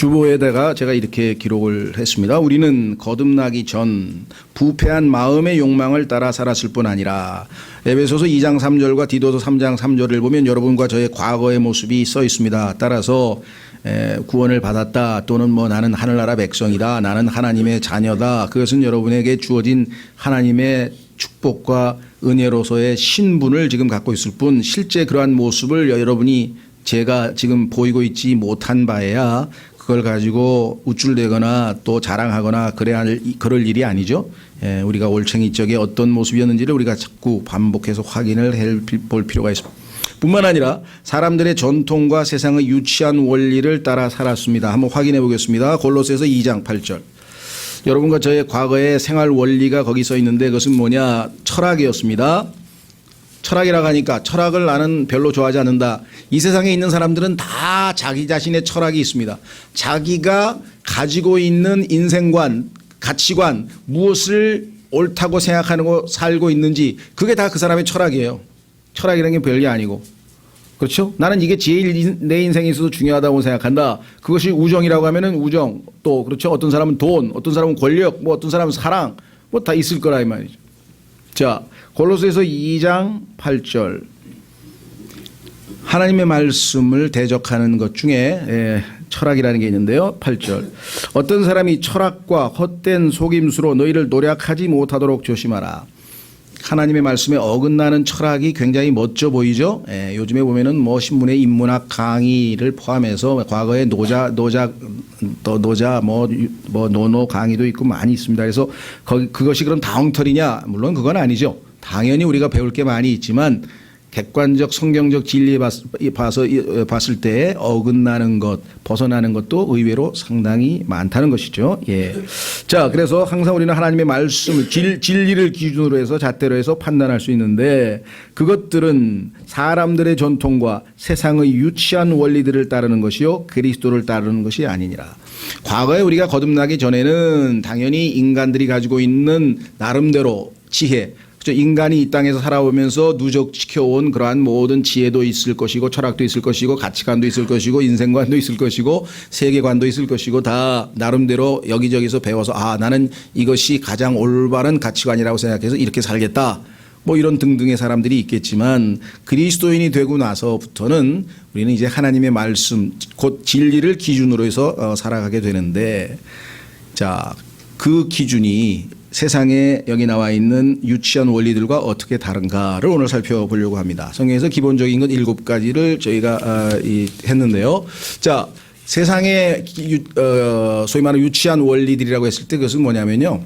주보에다가 제가 이렇게 기록을 했습니다. 우리는 거듭나기 전 부패한 마음의 욕망을 따라 살았을 뿐 아니라 에베소서 2장 3절과 디도서 3장 3절을 보면 여러분과 저의 과거의 모습이 써 있습니다. 따라서 구원을 받았다 또는 뭐 나는 하늘나라 백성이다, 나는 하나님의 자녀다, 그것은 여러분에게 주어진 하나님의 축복과 은혜로서의 신분을 지금 갖고 있을 뿐 실제 그러한 모습을 여러분이 제가 지금 보이고 있지 못한 바에야 그걸 가지고 우쭐대거나 또 자랑하거나 그럴 일이 아니죠. 우리가 올챙이적에 어떤 모습이었는지를 우리가 자꾸 반복해서 확인을 해볼 필요가 있습니다. 뿐만 아니라 사람들의 전통과 세상의 유치한 원리를 따라 살았습니다. 한번 확인해 보겠습니다. 골로새서 2장 8절. 여러분과 저의 과거의 생활 원리가 거기 써 있는데 그것은 뭐냐? 철학이었습니다. 철학이라고 하니까 철학을 나는 별로 좋아하지 않는다. 이 세상에 있는 사람들은 다 자기 자신의 철학이 있습니다. 자기가 가지고 있는 인생관, 가치관, 무엇을 옳다고 생각하고 살고 있는지 그게 다 그 사람의 철학이에요. 철학이라는 게 별게 아니고. 그렇죠? 나는 이게 제일 내 인생에 있어서 중요하다고 생각한다. 그것이 우정이라고 하면은 우정, 또 그렇죠? 어떤 사람은 돈, 어떤 사람은 권력, 뭐 어떤 사람은 사랑, 뭐 다 있을 거라 이 말이죠. 자, 골로새서 2장 8절. 하나님의 말씀을 대적하는 것 중에 철학이라는 게 있는데요. 8절. 어떤 사람이 철학과 헛된 속임수로 너희를 노략하지 못하도록 조심하라. 하나님의 말씀에 어긋나는 철학이 굉장히 멋져 보이죠. 요즘에 보면은 뭐 신문의 인문학 강의를 포함해서 과거에 노자 뭐 노노 강의도 있고 많이 있습니다. 그래서 그것이 그럼 다 엉터리냐? 물론 그건 아니죠. 당연히 우리가 배울 게 많이 있지만 객관적 성경적 진리에 봤을 때 어긋나는 것, 벗어나는 것도 의외로 상당히 많다는 것이죠. 예. 자, 그래서 항상 우리는 하나님의 말씀을 진리를 기준으로 해서 잣대로 해서 판단할 수 있는데 그것들은 사람들의 전통과 세상의 유치한 원리들을 따르는 것이요 그리스도를 따르는 것이 아니니라. 과거에 우리가 거듭나기 전에는 당연히 인간들이 가지고 있는 나름대로 지혜, 인간이 이 땅에서 살아오면서 누적시켜온 그러한 모든 지혜도 있을 것이고 철학도 있을 것이고 가치관도 있을 것이고 인생관도 있을 것이고 세계관도 있을 것이고 다 나름대로 여기저기서 배워서 나는 이것이 가장 올바른 가치관이라고 생각해서 이렇게 살겠다. 뭐 이런 등등의 사람들이 있겠지만 그리스도인이 되고 나서부터는 우리는 이제 하나님의 말씀 곧 진리를 기준으로 해서 살아가게 되는데 자, 그 기준이 세상에 여기 나와 있는 유치한 원리들과 어떻게 다른가를 오늘 살펴보려고 합니다. 성경에서 기본적인 것 7가지를 저희가 했는데요. 자, 세상에 소위 말하는 유치한 원리들이라고 했을 때 그것은 뭐냐면요.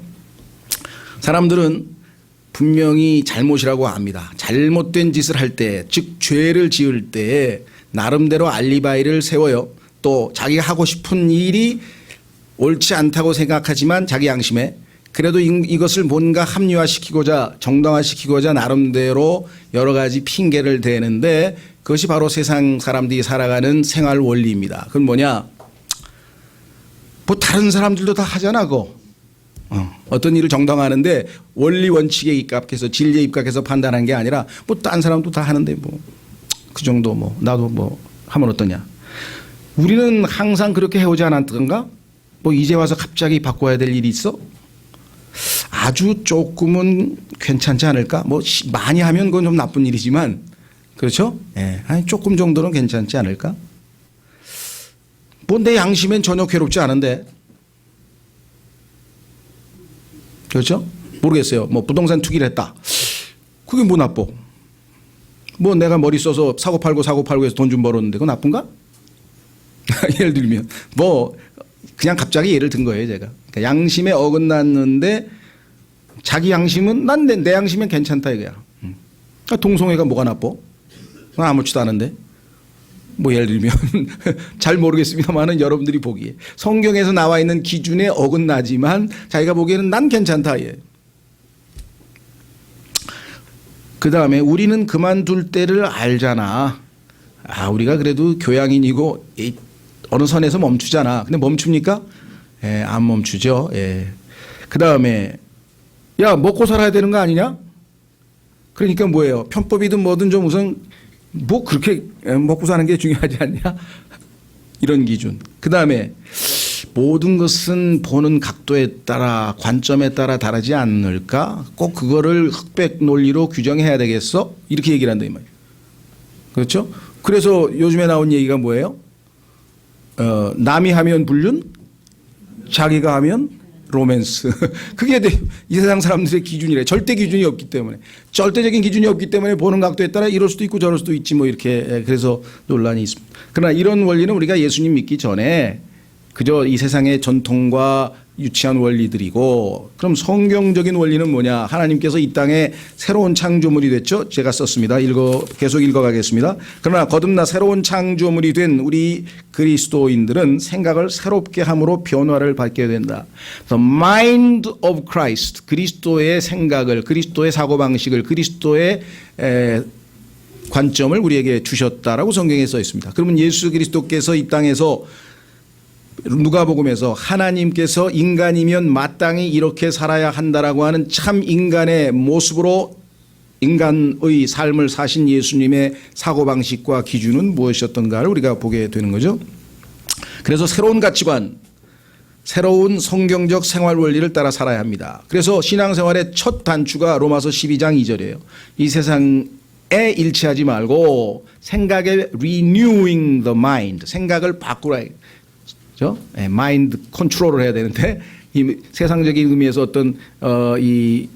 사람들은 분명히 잘못이라고 압니다. 잘못된 짓을 할 때, 즉 죄를 지을 때 나름대로 알리바이를 세워요. 또 자기가 하고 싶은 일이 옳지 않다고 생각하지만 자기 양심에 그래도 이것을 뭔가 합리화시키고자 정당화시키고자 나름대로 여러 가지 핑계를 대는데 그것이 바로 세상 사람들이 살아가는 생활 원리입니다. 그건 뭐냐? 뭐 다른 사람들도 다 하잖아 그거. 어떤 일을 정당화하는데 원리 원칙에 입각해서 진리에 입각해서 판단한 게 아니라 뭐 딴 사람도 다 하는데 뭐 그 정도 뭐 나도 뭐 하면 어떠냐? 우리는 항상 그렇게 해오지 않았던가? 뭐 이제 와서 갑자기 바꿔야 될 일이 있어? 아주 조금은 괜찮지 않을까? 뭐 많이 하면 그건 좀 나쁜 일이지만 그렇죠? 예, 아니 조금 정도는 괜찮지 않을까? 뭐 내 양심엔 전혀 괴롭지 않은데 그렇죠? 모르겠어요. 뭐 부동산 투기를 했다. 그게 뭐 나빠? 뭐 내가 머리 써서 사고 팔고 해서 돈 좀 벌었는데 그거 나쁜가? 예를 들면 뭐 그냥 갑자기 예를 든 거예요 제가. 그러니까 양심에 어긋났는데 자기 양심은 난 내 양심은 괜찮다 이거야. 동성애가 뭐가 나빠? 난 아무렇지도 않은데. 뭐 예를 들면 잘 모르겠습니다만은 여러분들이 보기에 성경에서 나와 있는 기준에 어긋나지만 자기가 보기에는 난 괜찮다. 예. 그 다음에 우리는 그만둘 때를 알잖아. 우리가 그래도 교양인이고 어느 선에서 멈추잖아. 근데 멈춥니까? 예, 안 멈추죠. 예. 그 다음에 야 먹고 살아야 되는 거 아니냐? 그러니까 뭐예요? 편법이든 뭐든 좀 우선 뭐 그렇게 먹고 사는 게 중요하지 않냐? 이런 기준. 그 다음에 모든 것은 보는 각도에 따라 관점에 따라 다르지 않을까? 꼭 그거를 흑백 논리로 규정해야 되겠어? 이렇게 얘기를 한다 이 말이에요. 그렇죠? 그래서 요즘에 나온 얘기가 뭐예요? 남이 하면 불륜, 자기가 하면 로맨스. 그게 이 세상 사람들의 기준이래. 절대 기준이 없기 때문에. 절대적인 기준이 없기 때문에 보는 각도에 따라 이럴 수도 있고 저럴 수도 있지 뭐 이렇게. 그래서 논란이 있습니다. 그러나 이런 원리는 우리가 예수님 믿기 전에 그저 이 세상의 전통과 유치한 원리들이고, 그럼 성경적인 원리는 뭐냐? 하나님께서 이 땅에 새로운 창조물이 됐죠. 제가 썼습니다. 계속 읽어가겠습니다. 그러나 거듭나 새로운 창조물이 된 우리 그리스도인들은 생각을 새롭게 함으로 변화를 받게 된다. The mind of Christ, 그리스도의 생각을, 그리스도의 사고방식을, 그리스도의 관점을 우리에게 주셨다라고 성경에 써 있습니다. 그러면 예수 그리스도께서 이 땅에서 누가복음에서 하나님께서 인간이면 마땅히 이렇게 살아야 한다라고 하는 참 인간의 모습으로 인간의 삶을 사신 예수님의 사고방식과 기준은 무엇이었던가를 우리가 보게 되는 거죠. 그래서 새로운 가치관, 새로운 성경적 생활 원리를 따라 살아야 합니다. 그래서 신앙생활의 첫 단추가 로마서 12장 2절이에요. 이 세상에 일치하지 말고 생각에 renewing the mind, 생각을 바꾸라. 그렇죠? 마인드 컨트롤을 해야 되는데 이 세상적인 의미에서 어떤 이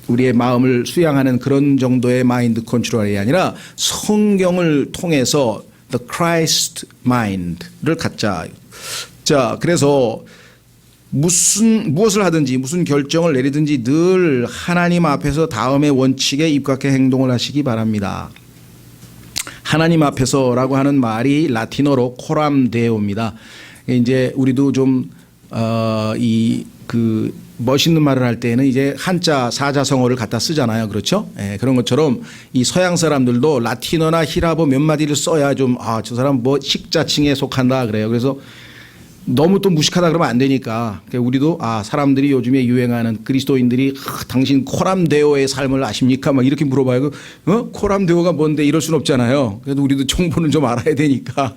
우리의 마음을 수양하는 그런 정도의 마인드 컨트롤이 아니라 성경을 통해서 the Christ mind를 갖자. 자, 그래서 무엇을 하든지 무슨 결정을 내리든지 늘 하나님 앞에서 다음의 원칙에 입각해 행동을 하시기 바랍니다. 하나님 앞에서라고 하는 말이 라틴어로 코람 데오입니다. 이제 우리도 좀 멋있는 말을 할 때는 이제 한자 사자성어를 갖다 쓰잖아요. 그렇죠? 그런 것처럼 이 서양 사람들도 라틴어나 히라보 몇 마디를 써야 좀 저 사람 뭐 식자층에 속한다 그래요. 그래서 너무 또 무식하다 그러면 안 되니까 우리도 사람들이 요즘에 유행하는 그리스도인들이 당신 코람데오의 삶을 아십니까? 막 이렇게 물어봐요. 코람데오가 뭔데 이럴 수는 없잖아요. 그래도 우리도 정보는 좀 알아야 되니까.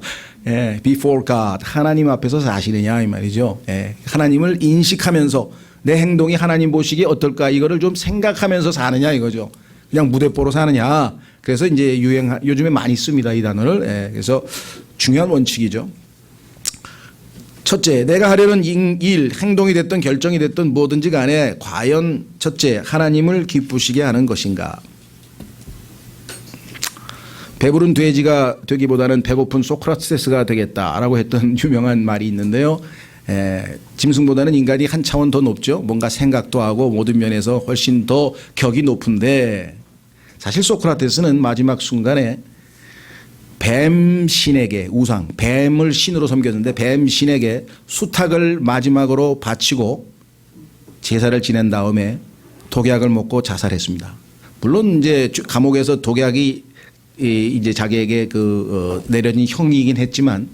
before God, 하나님 앞에서 사시느냐 이 말이죠. 하나님을 인식하면서 내 행동이 하나님 보시기에 어떨까 이거를 좀 생각하면서 사느냐 이거죠. 그냥 무대뽀로 사느냐. 그래서 이제 요즘에 많이 씁니다 이 단어를. 그래서 중요한 원칙이죠. 첫째, 내가 하려는 일, 행동이 됐든 결정이 됐든 뭐든지 간에 과연 첫째, 하나님을 기쁘시게 하는 것인가. 배부른 돼지가 되기보다는 배고픈 소크라테스가 되겠다라고 했던 유명한 말이 있는데요. 짐승보다는 인간이 한 차원 더 높죠. 뭔가 생각도 하고 모든 면에서 훨씬 더 격이 높은데 사실 소크라테스는 마지막 순간에 뱀 신에게 우상, 뱀을 신으로 섬겼는데 뱀 신에게 수탉을 마지막으로 바치고 제사를 지낸 다음에 독약을 먹고 자살했습니다. 물론 이제 감옥에서 독약이 이제 자기에게 내려진 형이긴 했지만,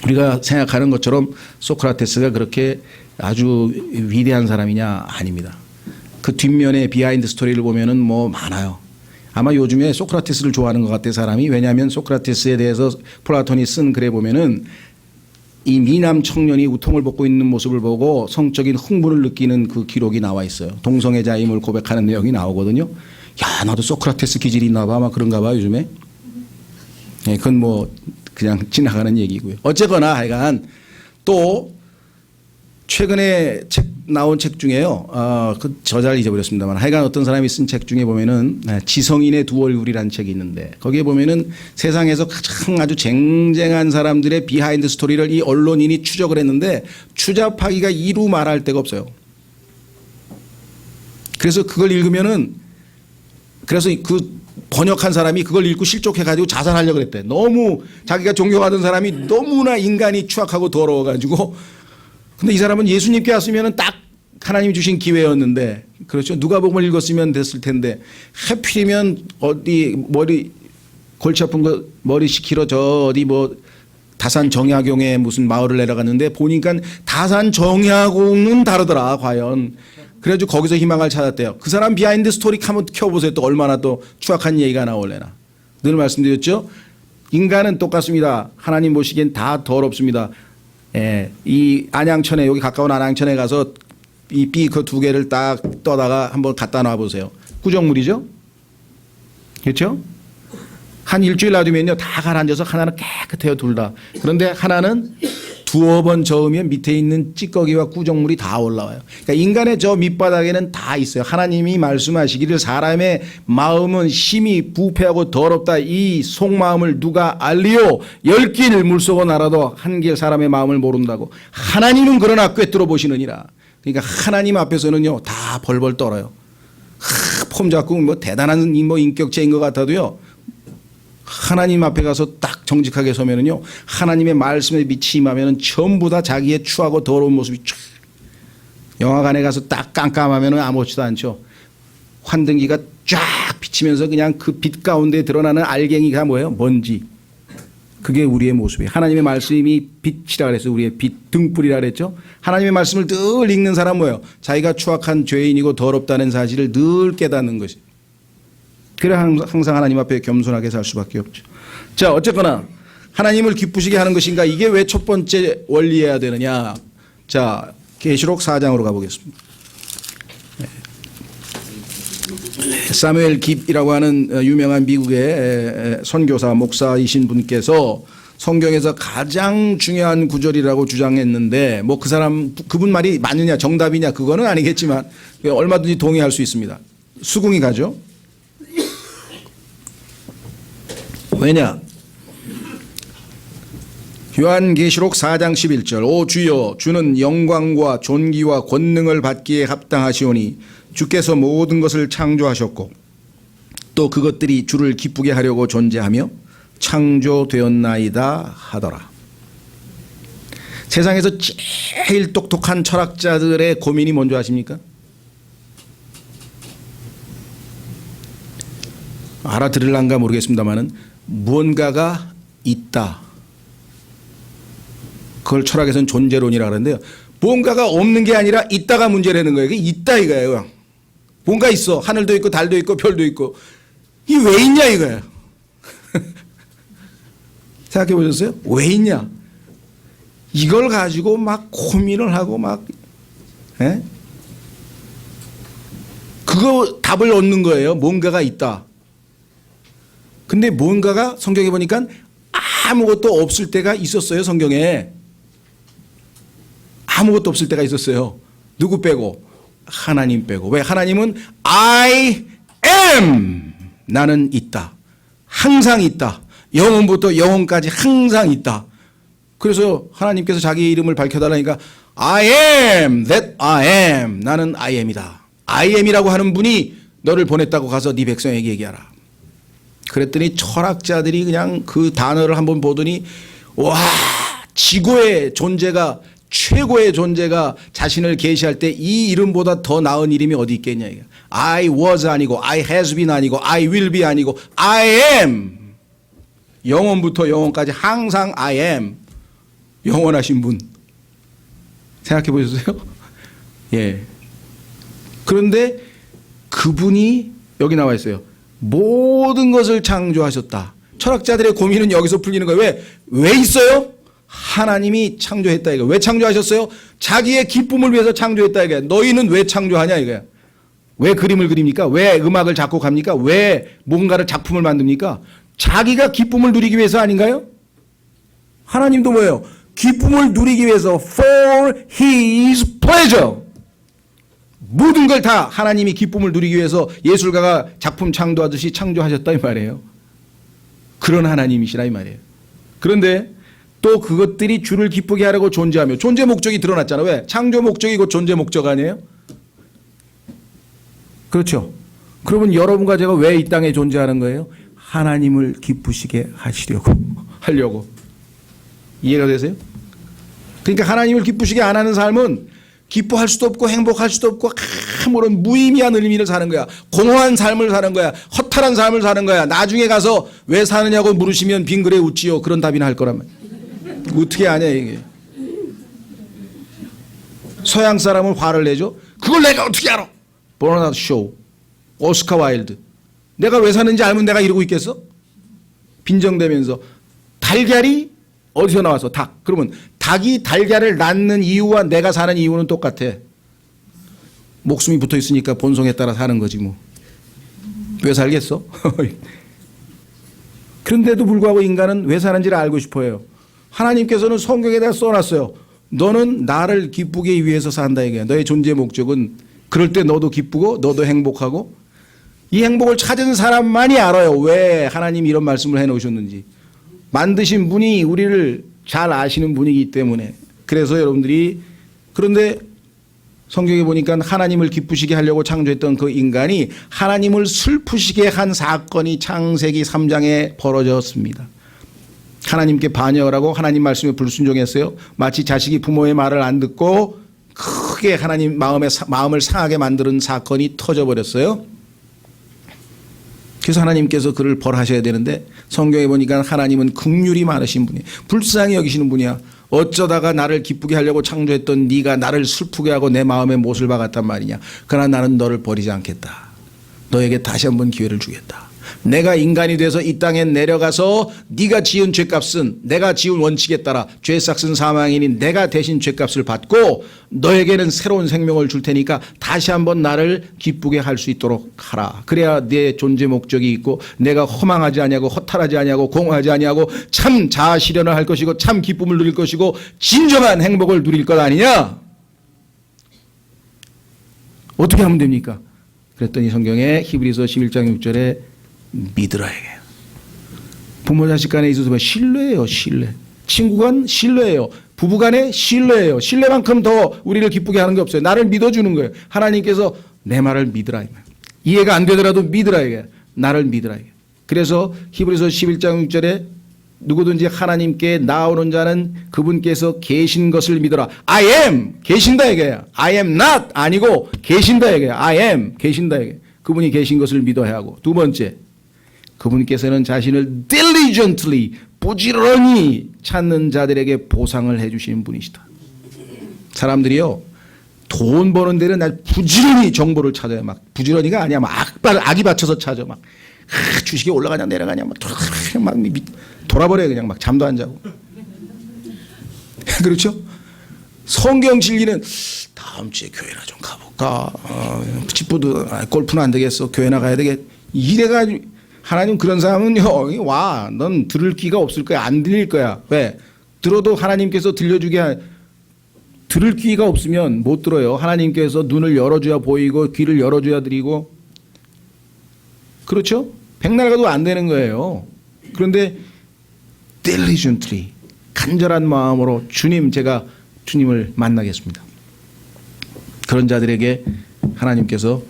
우리가 생각하는 것처럼 소크라테스가 그렇게 아주 위대한 사람이냐 아닙니다. 그 뒷면에 비하인드 스토리를 보면은 뭐 많아요. 아마 요즘에 소크라테스를 좋아하는 것 같아요 사람이. 왜냐하면 소크라테스에 대해서 플라톤이 쓴 글에 보면은 이 미남 청년이 우통을 벗고 있는 모습을 보고 성적인 흥분을 느끼는 그 기록이 나와 있어요. 동성애자임을 고백하는 내용이 나오거든요. 야, 나도 소크라테스 기질이 있나 봐. 아마 그런가 봐 요즘에. 그건 뭐 그냥 지나가는 얘기고요. 어쨌거나 하여간 또 최근에 나온 책 중에요. 그 저자를 잊어버렸습니다만 하여간 어떤 사람이 쓴 책 중에 보면은 지성인의 두 얼굴이라는 책이 있는데 거기에 보면은 세상에서 가장 아주 쟁쟁한 사람들의 비하인드 스토리를 이 언론인이 추적을 했는데 추잡하기가 이루 말할 데가 없어요. 그래서 그걸 읽으면은 그래서 그 번역한 사람이 그걸 읽고 실족해가지고 자살하려고 그랬대. 너무 자기가 존경하던 사람이 너무나 인간이 추악하고 더러워가지고. 근데 이 사람은 예수님께 왔으면 딱 하나님이 주신 기회였는데, 그렇죠. 누가복음을 읽었으면 됐을 텐데, 하필이면 어디 머리 골치 아픈 거 머리 시키러 저 어디 뭐 다산 정약용에 무슨 마을을 내려갔는데 보니까 다산 정약용은 다르더라 과연. 그래가지고 거기서 희망을 찾았대요. 그 사람 비하인드 스토리 한번 켜보세요. 또 얼마나 또 추악한 얘기가 나올래나. 늘 말씀드렸죠. 인간은 똑같습니다. 하나님 보시기엔 다 더럽습니다. 예, 이 안양천에, 여기 가까운 안양천에 가서 이 비커 2개를 딱 떠다가 한번 갖다 놔보세요. 구정물이죠? 그렇죠? 한 일주일 놔두면요, 다 가라앉아서 하나는 깨끗해요, 둘 다. 그런데 하나는 두어 번 저으면 밑에 있는 찌꺼기와 구정물이 다 올라와요. 그러니까 인간의 저 밑바닥에는 다 있어요. 하나님이 말씀하시기를 사람의 마음은 심히 부패하고 더럽다. 이 속마음을 누가 알리요? 10길 물속어 날아도 한 길 사람의 마음을 모른다고. 하나님은 그러나 꿰뚫어 보시느니라. 그러니까 하나님 앞에서는요, 다 벌벌 떨어요. 폼 잡고 뭐 대단한 뭐 인격체인 것 같아도요, 하나님 앞에 가서 딱 정직하게 서면은요, 하나님의 말씀에 빛이 임하면은 전부 다 자기의 추하고 더러운 모습이 쫙. 영화관에 가서 딱 깜깜하면은 아무렇지도 않죠. 환등기가 쫙 비치면서 그냥 그 빛 가운데 드러나는 알갱이가 뭐예요? 먼지. 그게 우리의 모습이에요. 하나님의 말씀이 빛이라 그랬어요. 우리의 빛, 등불이라 그랬죠. 하나님의 말씀을 늘 읽는 사람 뭐예요? 자기가 추악한 죄인이고 더럽다는 사실을 늘 깨닫는 것이에요. 그래 항상 하나님 앞에 겸손하게 살 수밖에 없죠. 자, 어쨌거나 하나님을 기쁘시게 하는 것인가, 이게 왜 첫 번째 원리여야 되느냐. 자, 계시록 4장으로 가보겠습니다. 사무엘 깁이라고 하는 유명한 미국의 선교사 목사이신 분께서 성경에서 가장 중요한 구절이라고 주장했는데, 뭐 그 사람, 그분 말이 맞느냐 정답이냐 그거는 아니겠지만 얼마든지 동의할 수 있습니다. 수긍이 가죠. 왜냐? 요한계시록 4장 11절 오 주여, 주는 영광과 존귀와 권능을 받기에 합당하시오니 주께서 모든 것을 창조하셨고 또 그것들이 주를 기쁘게 하려고 존재하며 창조되었나이다 하더라. 세상에서 제일 똑똑한 철학자들의 고민이 뭔지 아십니까? 알아들을란가 모르겠습니다만은 무언가가 있다. 그걸 철학에서는 존재론이라고 하는데요. 무언가가 없는 게 아니라 있다가 문제라는 거예요. 이게 있다 이거예요. 뭔가 있어. 하늘도 있고 달도 있고 별도 있고. 이게 왜 있냐 이거예요. 생각해 보셨어요? 왜 있냐? 이걸 가지고 막 고민을 하고 막, 예? 그거 답을 얻는 거예요. 뭔가가 있다. 근데 뭔가가 성경에 보니까 아무것도 없을 때가 있었어요. 성경에 아무것도 없을 때가 있었어요. 누구 빼고? 하나님 빼고. 왜? 하나님은 I am, 나는 있다, 항상 있다, 영원부터 영원까지 항상 있다. 그래서 하나님께서 자기 이름을 밝혀달라니까 I am that I am, 나는 I am이다. I am이라고 하는 분이 너를 보냈다고 가서 네 백성에게 얘기하라. 그랬더니 철학자들이 그냥 그 단어를 한번 보더니 와, 지구의 존재가, 최고의 존재가 자신을 계시할 때 이 이름보다 더 나은 이름이 어디 있겠냐. I was 아니고 I has been 아니고 I will be 아니고 I am, 영원부터 영원까지 항상 I am, 영원하신 분. 생각해 보셨어요? 예. 그런데 그분이 여기 나와 있어요. 모든 것을 창조하셨다. 철학자들의 고민은 여기서 풀리는 거예요. 왜 있어요? 하나님이 창조했다 이거. 왜 창조하셨어요? 자기의 기쁨을 위해서 창조했다 이거. 너희는 왜 창조하냐 이거야. 왜 그림을 그립니까? 왜 음악을 작곡합니까? 왜 뭔가를 작품을 만듭니까? 자기가 기쁨을 누리기 위해서 아닌가요? 하나님도 뭐예요? 기쁨을 누리기 위해서 for his pleasure. 모든 걸 다 하나님이 기쁨을 누리기 위해서 예술가가 작품 창조하듯이 창조하셨다 이 말이에요. 그런 하나님이시라 이 말이에요. 그런데 또 그것들이 주를 기쁘게 하려고 존재하며, 존재 목적이 드러났잖아. 왜? 창조 목적이 곧 존재 목적 아니에요? 그렇죠. 그러면 여러분과 제가 왜 이 땅에 존재하는 거예요? 하나님을 기쁘시게 하려고. 이해가 되세요? 그러니까 하나님을 기쁘시게 안 하는 삶은 기뻐할 수도 없고 행복할 수도 없고 아무런 무의미한 의미를 사는 거야. 공허한 삶을 사는 거야. 허탈한 삶을 사는 거야. 나중에 가서 왜 사느냐고 물으시면 빙그레 웃지요. 그런 답이나 할 거란 말이야. 어떻게 아냐 이게. 서양 사람은 화를 내죠. 그걸 내가 어떻게 알아? 버나드 쇼, 오스카 와일드. 내가 왜 사는지 알면 내가 이러고 있겠어? 빈정대면서 달걀이 어디서 나와서 닭. 그러면 닭이 달걀을 낳는 이유와 내가 사는 이유는 똑같아. 목숨이 붙어 있으니까 본성에 따라 사는 거지 뭐. 왜 살겠어? 그런데도 불구하고 인간은 왜 사는지를 알고 싶어요. 하나님께서는 성경에다 써놨어요. 너는 나를 기쁘게 하기 위해서 산다 이게. 너의 존재 목적은 그럴 때 너도 기쁘고 너도 행복하고 이 행복을 찾은 사람만이 알아요. 왜 하나님이 이런 말씀을 해놓으셨는지. 만드신 분이 우리를 잘 아시는 분이기 때문에. 그래서 여러분들이 그런데 성경에 보니까 하나님을 기쁘시게 하려고 창조했던 그 인간이 하나님을 슬프시게 한 사건이 창세기 3장에 벌어졌습니다. 하나님께 반역을 하고 하나님 말씀에 불순종했어요. 마치 자식이 부모의 말을 안 듣고 크게 하나님 마음을 상하게 만드는 사건이 터져버렸어요. 그래서 하나님께서 그를 벌하셔야 되는데 성경에 보니까 하나님은 긍휼이 많으신 분이에요. 불쌍히 여기시는 분이야. 어쩌다가 나를 기쁘게 하려고 창조했던 네가 나를 슬프게 하고 내 마음에 못을 박았단 말이냐. 그러나 나는 너를 버리지 않겠다. 너에게 다시 한번 기회를 주겠다. 내가 인간이 돼서 이 땅에 내려가서 네가 지은 죄값은 내가 지은 원칙에 따라 죄삭은 사망이니 내가 대신 죄값을 받고 너에게는 새로운 생명을 줄 테니까 다시 한번 나를 기쁘게 할 수 있도록 하라. 그래야 내 존재 목적이 있고 내가 허망하지 아니하고 허탈하지 아니하고 공허하지 아니하고 참 자아 실현을 할 것이고 참 기쁨을 누릴 것이고 진정한 행복을 누릴 것 아니냐. 어떻게 하면 됩니까? 그랬더니 성경에 히브리서 11장 6절에 믿으라 이게. 부모 자식 간에 있어서 신뢰예요. 신뢰. 친구 간 신뢰예요. 부부 간에 신뢰예요. 신뢰만큼 더 우리를 기쁘게 하는 게 없어요. 나를 믿어주는 거예요. 하나님께서 내 말을 믿으라. 이해가 안 되더라도 믿으라 이게. 나를 믿으라 이게. 그래서 히브리서 11장 6절에 누구든지 하나님께 나오는 자는 그분께서 계신 것을 믿어라. I am 계신다 이게. I am not 아니고 계신다 이게. I am 계신다 이게. 그분이 계신 것을 믿어야 하고. 두 번째, 그분께서는 자신을 diligently 부지런히 찾는 자들에게 보상을 해주시는 분이시다. 사람들이요 돈 버는 데는 아주 부지런히 정보를 찾아요. 막 부지런히가 아니야. 막 악이 받쳐서 찾아. 막 주식이 올라가냐 내려가냐 막 돌아버려요. 그냥 막 잠도 안 자고. 그렇죠? 성경 진리는 다음 주에 교회나 좀 가볼까. 집부도 골프는 안 되겠어. 교회나 가야 되겠. 이래가지고 하나님 그런 사람은요 와 넌 들을 귀가 없을 거야. 안 들릴 거야. 왜? 들어도 하나님께서 들려주게 들을 귀가 없으면 못 들어요. 하나님께서 눈을 열어줘야 보이고 귀를 열어줘야 드리고. 그렇죠? 백날 가도 안 되는 거예요. 그런데 diligently 간절한 마음으로 주님 제가 주님을 만나겠습니다. 그런 자들에게 하나님께서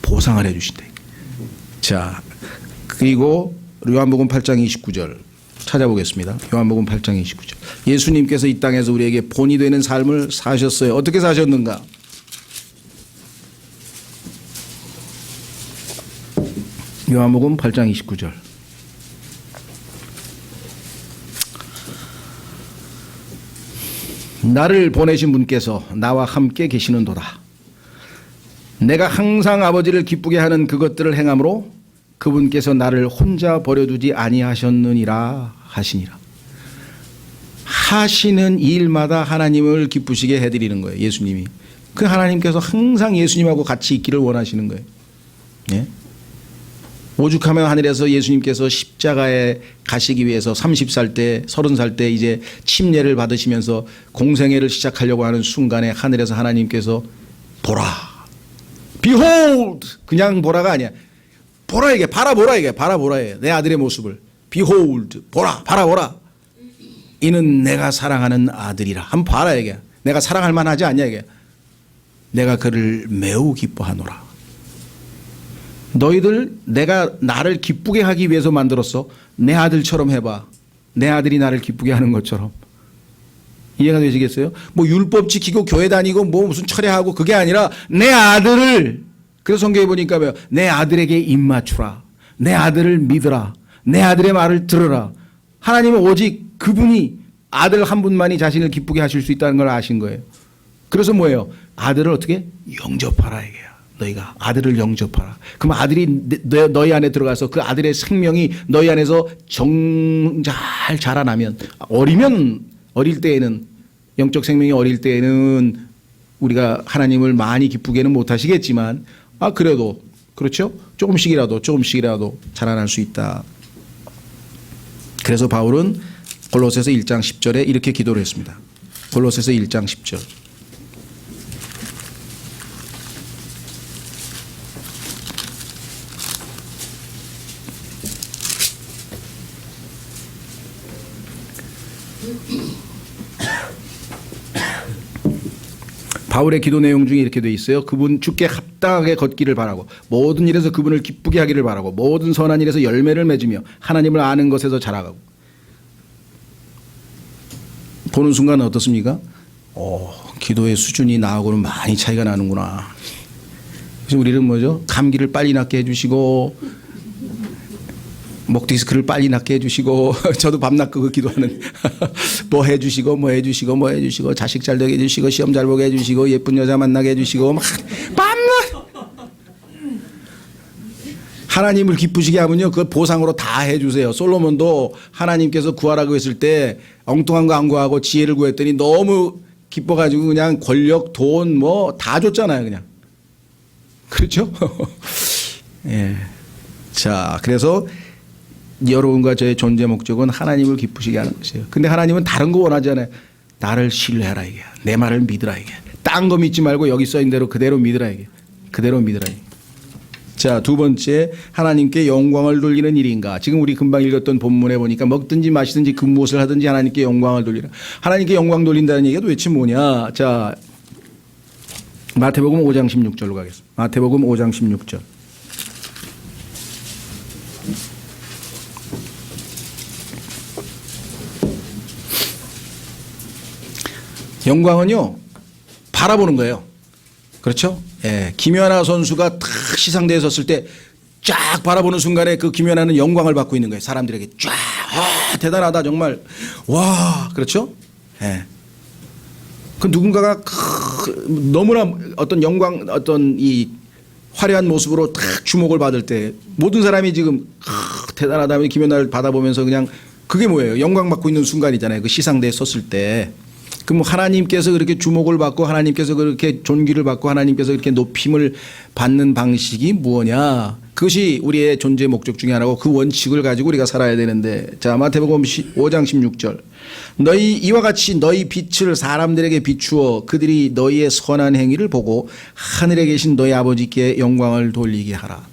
보상을 해 주신대. 자, 그리고 요한복음 8장 29절 찾아보겠습니다. 요한복음 8장 29절. 예수님께서 이 땅에서 우리에게 본이 되는 삶을 사셨어요. 어떻게 사셨는가? 요한복음 8장 29절. 나를 보내신 분께서 나와 함께 계시는도다. 내가 항상 아버지를 기쁘게 하는 그것들을 행함으로 그분께서 나를 혼자 버려두지 아니하셨느니라 하시니라. 하시는 일마다 하나님을 기쁘시게 해드리는 거예요. 예수님이. 그 하나님께서 항상 예수님하고 같이 있기를 원하시는 거예요. 예? 오죽하면 하늘에서 예수님께서 십자가에 가시기 위해서 30살 때 30살 때 이제 침례를 받으시면서 공생애를 시작하려고 하는 순간에 하늘에서 하나님께서 보라 Behold 그냥 보라가 아니야. 보라 이게 바라보라 이게 바라보라 이게 내 아들의 모습을 Behold 보라 바라보라 이는 내가 사랑하는 아들이라. 한번 봐라 이게. 내가 사랑할 만하지 않냐 이게. 내가 그를 매우 기뻐하노라. 너희들 내가 나를 기쁘게 하기 위해서 만들었어. 내 아들처럼 해봐. 내 아들이 나를 기쁘게 하는 것처럼. 이해가 되시겠어요? 뭐 율법 지키고 교회 다니고 뭐 무슨 철회하고 그게 아니라 내 아들을. 그래서 성경에 보니까 뭐요? 내 아들에게 입맞추라. 내 아들을 믿으라. 내 아들의 말을 들으라. 하나님은 오직 그분이 아들 한 분만이 자신을 기쁘게 하실 수 있다는 걸 아신 거예요. 그래서 뭐예요? 아들을 어떻게? 영접하라 이게요. 너희가 아들을 영접하라. 그럼 아들이 너희 안에 들어가서 그 아들의 생명이 너희 안에서 잘 자라나면, 어릴 때에는, 영적 생명이 어릴 때에는 우리가 하나님을 많이 기쁘게는 못하시겠지만, 그래도 그렇죠? 조금씩이라도 자라날 수 있다. 그래서 바울은 골로새서 1장 10절에 이렇게 기도를 했습니다. 골로새서 1장 10절. 바울의 기도 내용 중에 이렇게 돼 있어요. 그분 주께 합당하게 걷기를 바라고, 모든 일에서 그분을 기쁘게 하기를 바라고, 모든 선한 일에서 열매를 맺으며 하나님을 아는 것에서 자라가고. 보는 순간 어떻습니까? 기도의 수준이 나하고는 많이 차이가 나는구나. 그래서 우리는 뭐죠? 감기를 빨리 낫게 해주시고, 목 디스크를 빨리 낫게 해주시고, 저도 밤낮 그거 기도하는 뭐 해주시고 자식 잘 되게 해주시고 시험 잘 보게 해주시고 예쁜 여자 만나게 해주시고 막 밤낮 하나님을 기쁘시게 하면요 그걸 보상으로 다 해주세요. 솔로몬도 하나님께서 구하라고 했을 때 엉뚱한 거 안 구하고 지혜를 구했더니 너무 기뻐가지고 그냥 권력, 돈 뭐 다 줬잖아요. 그냥 그렇죠? 예. 자, 그래서 여러분과 저의 존재 목적은 하나님을 기쁘시게 하는 것이에요. 근데 하나님은 다른 거 원하잖아요. 나를 신뢰하라 이게. 내 말을 믿으라 이게. 딴 거 믿지 말고 여기 써있는 대로 그대로 믿으라 이게. 그대로 믿으라 이게. 자, 두 번째, 하나님께 영광을 돌리는 일인가. 지금 우리 금방 읽었던 본문에 보니까 먹든지 마시든지 그 무엇을 하든지 하나님께 영광을 돌리라. 하나님께 영광 돌린다는 얘기가 도대체 뭐냐. 자, 마태복음 5장 16절로 가겠습니다. 마태복음 5장 16절. 영광은요, 바라보는 거예요. 그렇죠? 예. 김연아 선수가 탁 시상대에 섰을 때 쫙 바라보는 순간에 그 김연아는 영광을 받고 있는 거예요. 사람들에게 쫙. 대단하다, 정말. 와, 그렇죠? 예. 그 누군가가 너무나 어떤 영광, 어떤 이 화려한 모습으로 탁 주목을 받을 때 모든 사람이 지금 대단하다, 김연아를 받아보면서 그냥 그게 뭐예요? 영광 받고 있는 순간이잖아요. 그 시상대에 섰을 때. 그럼 하나님께서 그렇게 주목을 받고 하나님께서 그렇게 존귀를 받고 하나님께서 그렇게 높임을 받는 방식이 무엇냐? 그것이 우리의 존재 목적 중에 하나고 그 원칙을 가지고 우리가 살아야 되는데, 자, 마태복음 5장 16절. 너희 이와 같이 너희 빛을 사람들에게 비추어 그들이 너희의 선한 행위를 보고 하늘에 계신 너희 아버지께 영광을 돌리게 하라.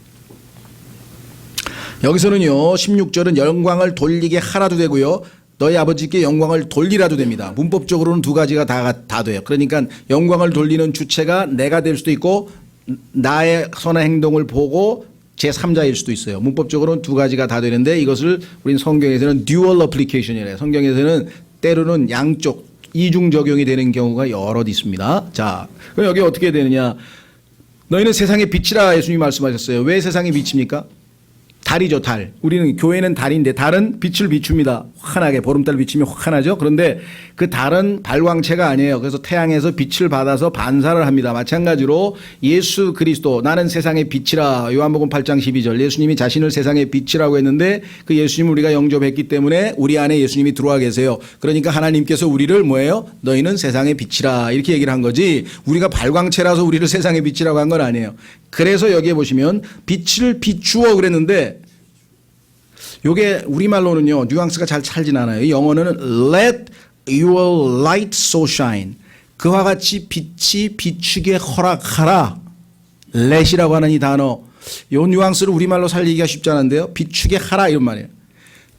여기서는요 16절은 영광을 돌리게 하라도 되고요, 너희 아버지께 영광을 돌리라도 됩니다. 문법적으로는 두 가지가 다 돼요. 그러니까 영광을 돌리는 주체가 내가 될 수도 있고 나의 선한 행동을 보고 제3자일 수도 있어요. 문법적으로는 두 가지가 다 되는데 이것을 우린 성경에서는 dual application이래요. 성경에서는 때로는 양쪽 이중 적용이 되는 경우가 여럿 있습니다. 자, 그럼 여기 어떻게 되느냐? 너희는 세상의 빛이라 예수님이 말씀하셨어요. 왜 세상의 빛입니까? 달이죠, 달. 우리는 교회는 달인데 달은 빛을 비춥니다. 환하게 보름달 비치면 환하죠. 그런데 그 달은 발광체가 아니에요. 그래서 태양에서 빛을 받아서 반사를 합니다. 마찬가지로 예수 그리스도, 나는 세상의 빛이라, 요한복음 8장 12절. 예수님이 자신을 세상의 빛이라고 했는데 그 예수님을 우리가 영접했기 때문에 우리 안에 예수님이 들어와 계세요. 그러니까 하나님께서 우리를 뭐예요? 너희는 세상의 빛이라 이렇게 얘기를 한 거지, 우리가 발광체라서 우리를 세상의 빛이라고 한 건 아니에요. 그래서 여기에 보시면 빛을 비추어 그랬는데 요게 우리말로는요 뉘앙스가 잘 찰진 않아요. 영어는 let your light so shine. 그와 같이 빛이 비추게 허락하라. let이라고 하는 이 단어, 요 뉘앙스를 우리말로 살리기가 쉽지 않은데요, 비추게 하라 이런 말이에요.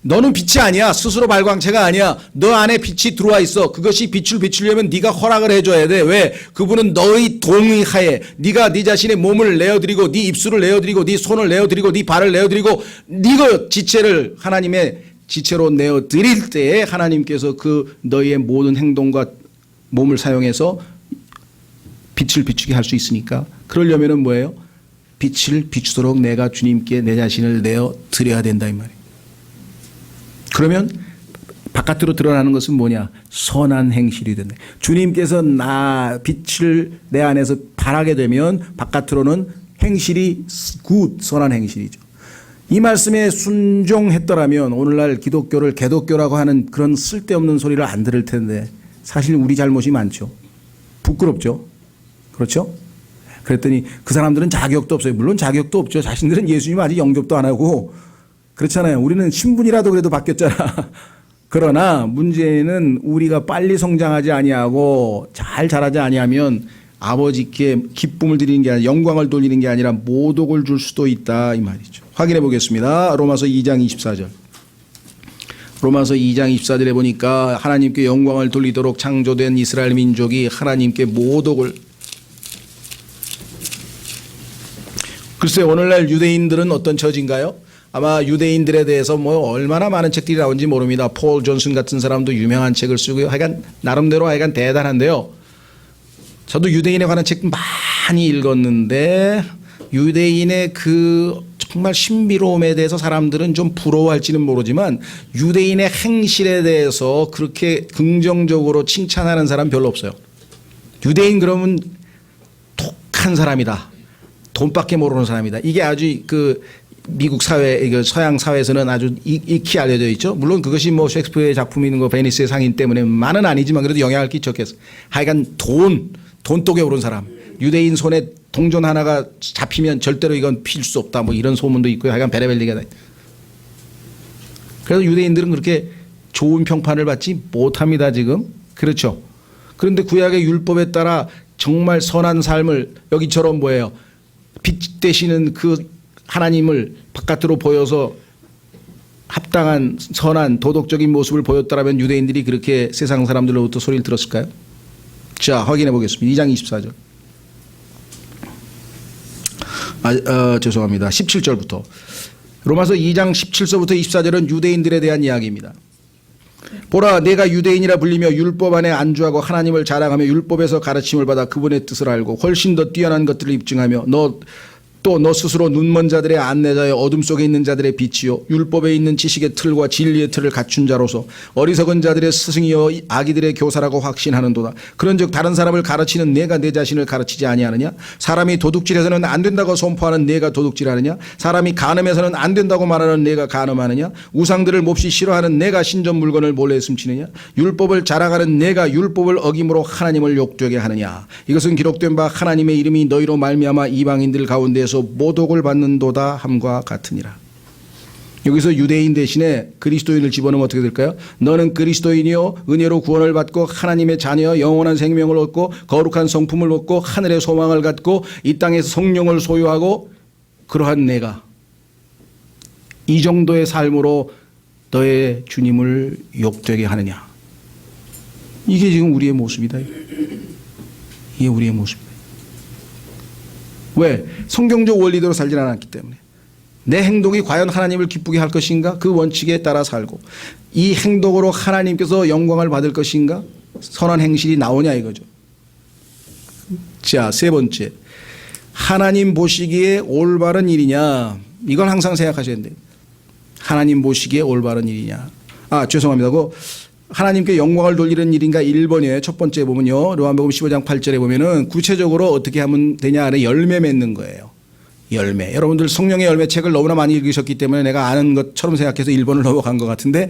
너는 빛이 아니야. 스스로 발광체가 아니야. 너 안에 빛이 들어와 있어. 그것이 빛을 비추려면 네가 허락을 해줘야 돼. 왜? 그분은 너의 동의하에 네가 네 자신의 몸을 내어드리고 네 입술을 내어드리고 네 손을 내어드리고 네 발을 내어드리고 네가 지체를 하나님의 지체로 내어드릴 때에 하나님께서 그 너희의 모든 행동과 몸을 사용해서 빛을 비추게 할 수 있으니까, 그러려면은 뭐예요? 빛을 비추도록 내가 주님께 내 자신을 내어드려야 된다 이 말이에요. 그러면 바깥으로 드러나는 것은 뭐냐? 선한 행실이 된다. 주님께서 빛을 내 안에서 바라게 되면 바깥으로는 행실이 선한 행실이죠. 이 말씀에 순종했더라면 오늘날 기독교를 개독교라고 하는 그런 쓸데없는 소리를 안 들을 텐데 사실 우리 잘못이 많죠. 부끄럽죠. 그렇죠? 그랬더니 그 사람들은 자격도 없어요. 물론 자격도 없죠. 자신들은 예수님 아직 영접도 안 하고 그렇잖아요. 우리는 신분이라도 그래도 바뀌었잖아. 그러나 문제는 우리가 빨리 성장하지 아니하고 잘 자라지 아니하면 아버지께 기쁨을 드리는 게 아니라 영광을 돌리는 게 아니라 모독을 줄 수도 있다 이 말이죠. 확인해 보겠습니다. 로마서 2장 24절. 로마서 2장 24절에 보니까 하나님께 영광을 돌리도록 창조된 이스라엘 민족이 하나님께 모독을. 글쎄 오늘날 유대인들은 어떤 처지인가요? 아마 유대인들에 대해서 뭐 얼마나 많은 책들이 나온지 모릅니다. 폴 존슨 같은 사람도 유명한 책을 쓰고요. 하여간 나름대로 하여간 대단한데요. 저도 유대인에 관한 책 많이 읽었는데 유대인의 그 정말 신비로움에 대해서 사람들은 좀 부러워할지는 모르지만 유대인의 행실에 대해서 그렇게 긍정적으로 칭찬하는 사람 별로 없어요. 유대인 그러면 독한 사람이다. 돈밖에 모르는 사람이다. 이게 아주 그 미국 사회, 서양 사회에서는 아주 익히 알려져 있죠. 물론 그것이 뭐 셰익스피어의 작품이 있는 거 베니스의 상인 때문에만은 아니지만 그래도 영향을 끼쳤겠어. 하여간 돈독에 오른 사람. 유대인 손에 동전 하나가 잡히면 절대로 이건 필 수 없다. 뭐 이런 소문도 있고요. 하여간 베레벨리가. 그래서 유대인들은 그렇게 좋은 평판을 받지 못합니다. 지금. 그렇죠. 그런데 구약의 율법에 따라 정말 선한 삶을 여기처럼 뭐예요. 빛 되시는 그 하나님을 바깥으로 보여서 합당한 선한 도덕적인 모습을 보였더라면 유대인들이 그렇게 세상 사람들로부터 소리를 들었을까요? 자, 확인해 보겠습니다. 2장 24절. 죄송합니다. 17절부터. 로마서 2장 17절부터 24절은 유대인들에 대한 이야기입니다. 보라, 내가 유대인이라 불리며 율법 안에 안주하고 하나님을 자랑하며 율법에서 가르침을 받아 그분의 뜻을 알고 훨씬 더 뛰어난 것들을 입증하며 너 스스로 눈먼 자들의 안내자여 어둠 속에 있는 자들의 빛이요 율법에 있는 지식의 틀과 진리의 틀을 갖춘 자로서 어리석은 자들의 스승이여 아기들의 교사라고 확신하는도다. 그런즉 다른 사람을 가르치는 내가 내 자신을 가르치지 아니하느냐? 사람이 도둑질해서는 안 된다고 선포하는 내가 도둑질하느냐? 사람이 간음해서는 안 된다고 말하는 내가 간음하느냐? 우상들을 몹시 싫어하는 내가 신전 물건을 몰래 훔치느냐? 율법을 자랑하는 내가 율법을 어김으로 하나님을 욕되게 하느냐? 이것은 기록된 바 하나님의 이름이 너희로 말미암아 이방인들 가운데 모독을 받는도다 함과 같으니라. 여기서 유대인 대신에 그리스도인을 집어넣으면 어떻게 될까요? 너는 그리스도인이요 은혜로 구원을 받고 하나님의 자녀 영원한 생명을 얻고 거룩한 성품을 얻고 하늘의 소망을 갖고 이 땅에서 성령을 소유하고 그러한 내가 이 정도의 삶으로 너의 주님을 욕되게 하느냐. 이게 지금 우리의 모습이다. 이게 우리의 모습이다. 왜? 성경적 원리대로 살지 않았기 때문에. 내 행동이 과연 하나님을 기쁘게 할 것인가? 그 원칙에 따라 살고 이 행동으로 하나님께서 영광을 받을 것인가? 선한 행실이 나오냐 이거죠. 자, 세 번째. 하나님 보시기에 올바른 일이냐? 이걸 항상 생각하셔야 돼요. 하나님 보시기에 올바른 일이냐? 죄송합니다. 하나님께 영광을 돌리는 일인가 1번이에요. 첫 번째 보면요. 요한복음 15장 8절에 보면은 구체적으로 어떻게 하면 되냐 안에 열매 맺는 거예요. 열매. 여러분들 성령의 열매 책을 너무나 많이 읽으셨기 때문에 내가 아는 것처럼 생각해서 1번을 넘어간 것 같은데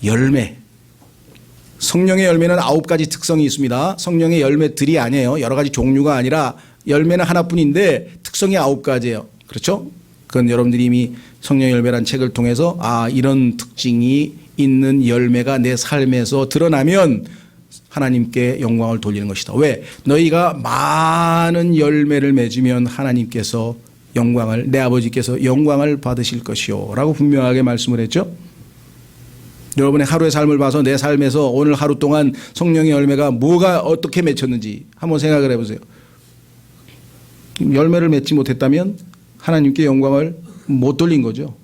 열매. 성령의 열매는 9가지 특성이 있습니다. 성령의 열매들이 아니에요. 여러 가지 종류가 아니라 열매는 하나뿐인데 특성이 9가지예요. 그렇죠? 그건 여러분들이 이미 성령의 열매라는 책을 통해서 이런 특징이 있는 열매가 내 삶에서 드러나면 하나님께 영광을 돌리는 것이다. 왜? 너희가 많은 열매를 맺으면 하나님께서 내 아버지께서 영광을 받으실 것이요 라고 분명하게 말씀을 했죠. 여러분의 하루의 삶을 봐서 내 삶에서 오늘 하루 동안 성령의 열매가 뭐가 어떻게 맺혔는지 한번 생각을 해보세요. 열매를 맺지 못했다면 하나님께 영광을 못 돌린 거죠.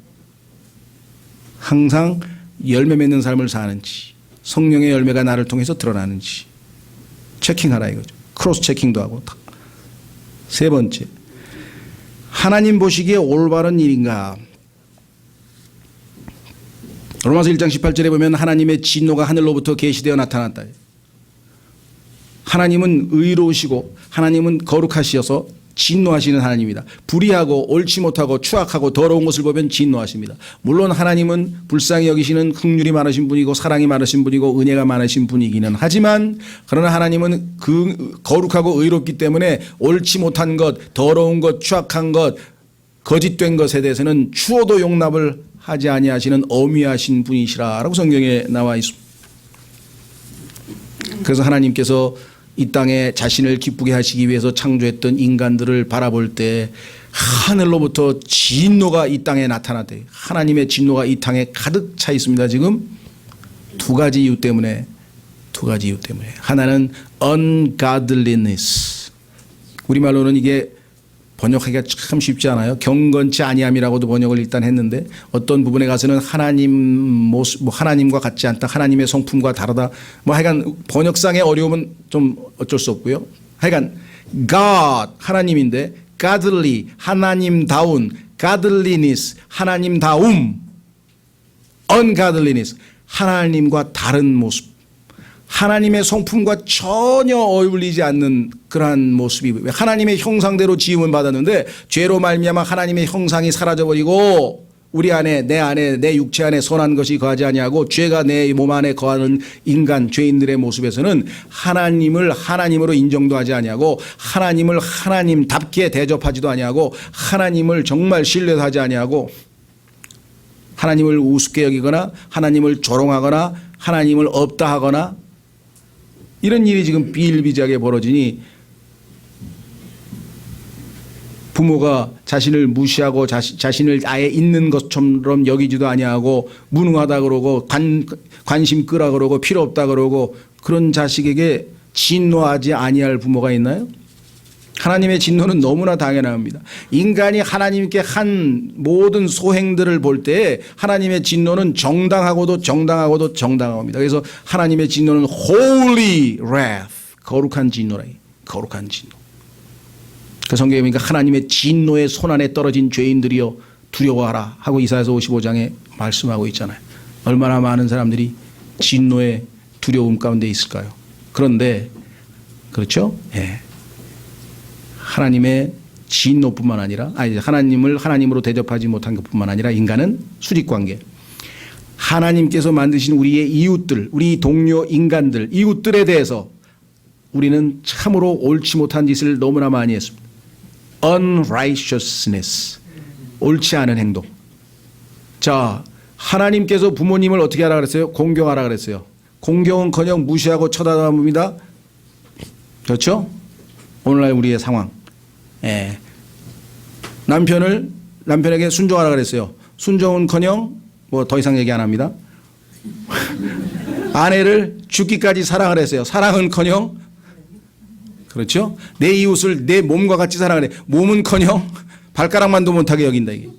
항상 열매 맺는 삶을 사는지 성령의 열매가 나를 통해서 드러나는지 체킹하라 이거죠. 크로스 체킹도 하고. 세 번째, 하나님 보시기에 올바른 일인가? 로마서 1장 18절에 보면 하나님의 진노가 하늘로부터 계시되어 나타났다. 하나님은 의로우시고 하나님은 거룩하시어서 진노하시는 하나님입니다. 불의하고 옳지 못하고 추악하고 더러운 것을 보면 진노하십니다. 물론 하나님은 불쌍히 여기시는 긍휼이 많으신 분이고 사랑이 많으신 분이고 은혜가 많으신 분이기는 하지만 그러나 하나님은 그 거룩하고 의롭기 때문에 옳지 못한 것, 더러운 것, 추악한 것, 거짓된 것에 대해서는 추호도 용납을 하지 아니하시는 엄위하신 분이시라라고 성경에 나와 있습니다. 그래서 하나님께서 이 땅에 자신을 기쁘게 하시기 위해서 창조했던 인간들을 바라볼 때 하늘로부터 진노가 이 땅에 나타났대. 하나님의 진노가 이 땅에 가득 차 있습니다. 지금 두 가지 이유 때문에. 하나는 ungodliness. 우리말로는 이게 번역하기가 참 쉽지 않아요. 경건치 아니함이라고도 번역을 일단 했는데 어떤 부분에 가서는 하나님 모습, 하나님과 같지 않다. 하나님의 성품과 다르다. 하여간 번역상의 어려움은 좀 어쩔 수 없고요. 하여간 God 하나님인데 godly 하나님다운 godliness 하나님다움 ungodliness 하나님과 다른 모습. 하나님의 성품과 전혀 어울리지 않는 그러한 모습이 하나님의 형상대로 지음을 받았는데 죄로 말미암아 하나님의 형상이 사라져버리고 우리 안에 내 육체 안에 선한 것이 거하지 아니하고 죄가 내 몸 안에 거하는 인간 죄인들의 모습에서는 하나님을 하나님으로 인정도 하지 아니하고 하나님을 하나님답게 대접하지도 아니하고 하나님을 정말 신뢰하지 아니하고 하나님을 우습게 여기거나 하나님을 조롱하거나 하나님을 없다 하거나 이런 일이 지금 비일비재하게 벌어지니 부모가 자신을 무시하고 자신을 아예 있는 것처럼 여기지도 아니하고 무능하다 그러고 관심 끄라 그러고 필요 없다 그러고 그런 자식에게 진노하지 아니할 부모가 있나요? 하나님의 진노는 너무나 당연합니다. 인간이 하나님께 한 모든 소행들을 볼 때 하나님의 진노는 정당하고도 정당합니다. 그래서 하나님의 진노는 holy wrath, 거룩한 진노라. 거룩한 진노. 그 성경에 보니까 하나님의 진노의 손안에 떨어진 죄인들이여 두려워하라 하고 이사야서 55장에 말씀하고 있잖아요. 얼마나 많은 사람들이 진노의 두려움 가운데 있을까요? 그런데 그렇죠? 예. 하나님의 진노뿐만 아니라 하나님을 하나님으로 대접하지 못한 것뿐만 아니라 인간은 수직관계. 하나님께서 만드신 우리의 이웃들, 우리 동료 인간들, 이웃들에 대해서 우리는 참으로 옳지 못한 짓을 너무나 많이 했습니다. unrighteousness, 옳지 않은 행동. 자, 하나님께서 부모님을 어떻게 하라 그랬어요? 공경하라 그랬어요. 공경은커녕 무시하고 쳐다봅니다. 그렇죠? 오늘날 우리의 상황. 예. 남편에게 순종하라 그랬어요. 순종은커녕 더 이상 얘기 안 합니다. 아내를 죽기까지 사랑을 했어요. 사랑은커녕 그렇죠? 내 이웃을 내 몸과 같이 사랑을 해. 몸은커녕 발가락만도 못하게 여긴다 이게.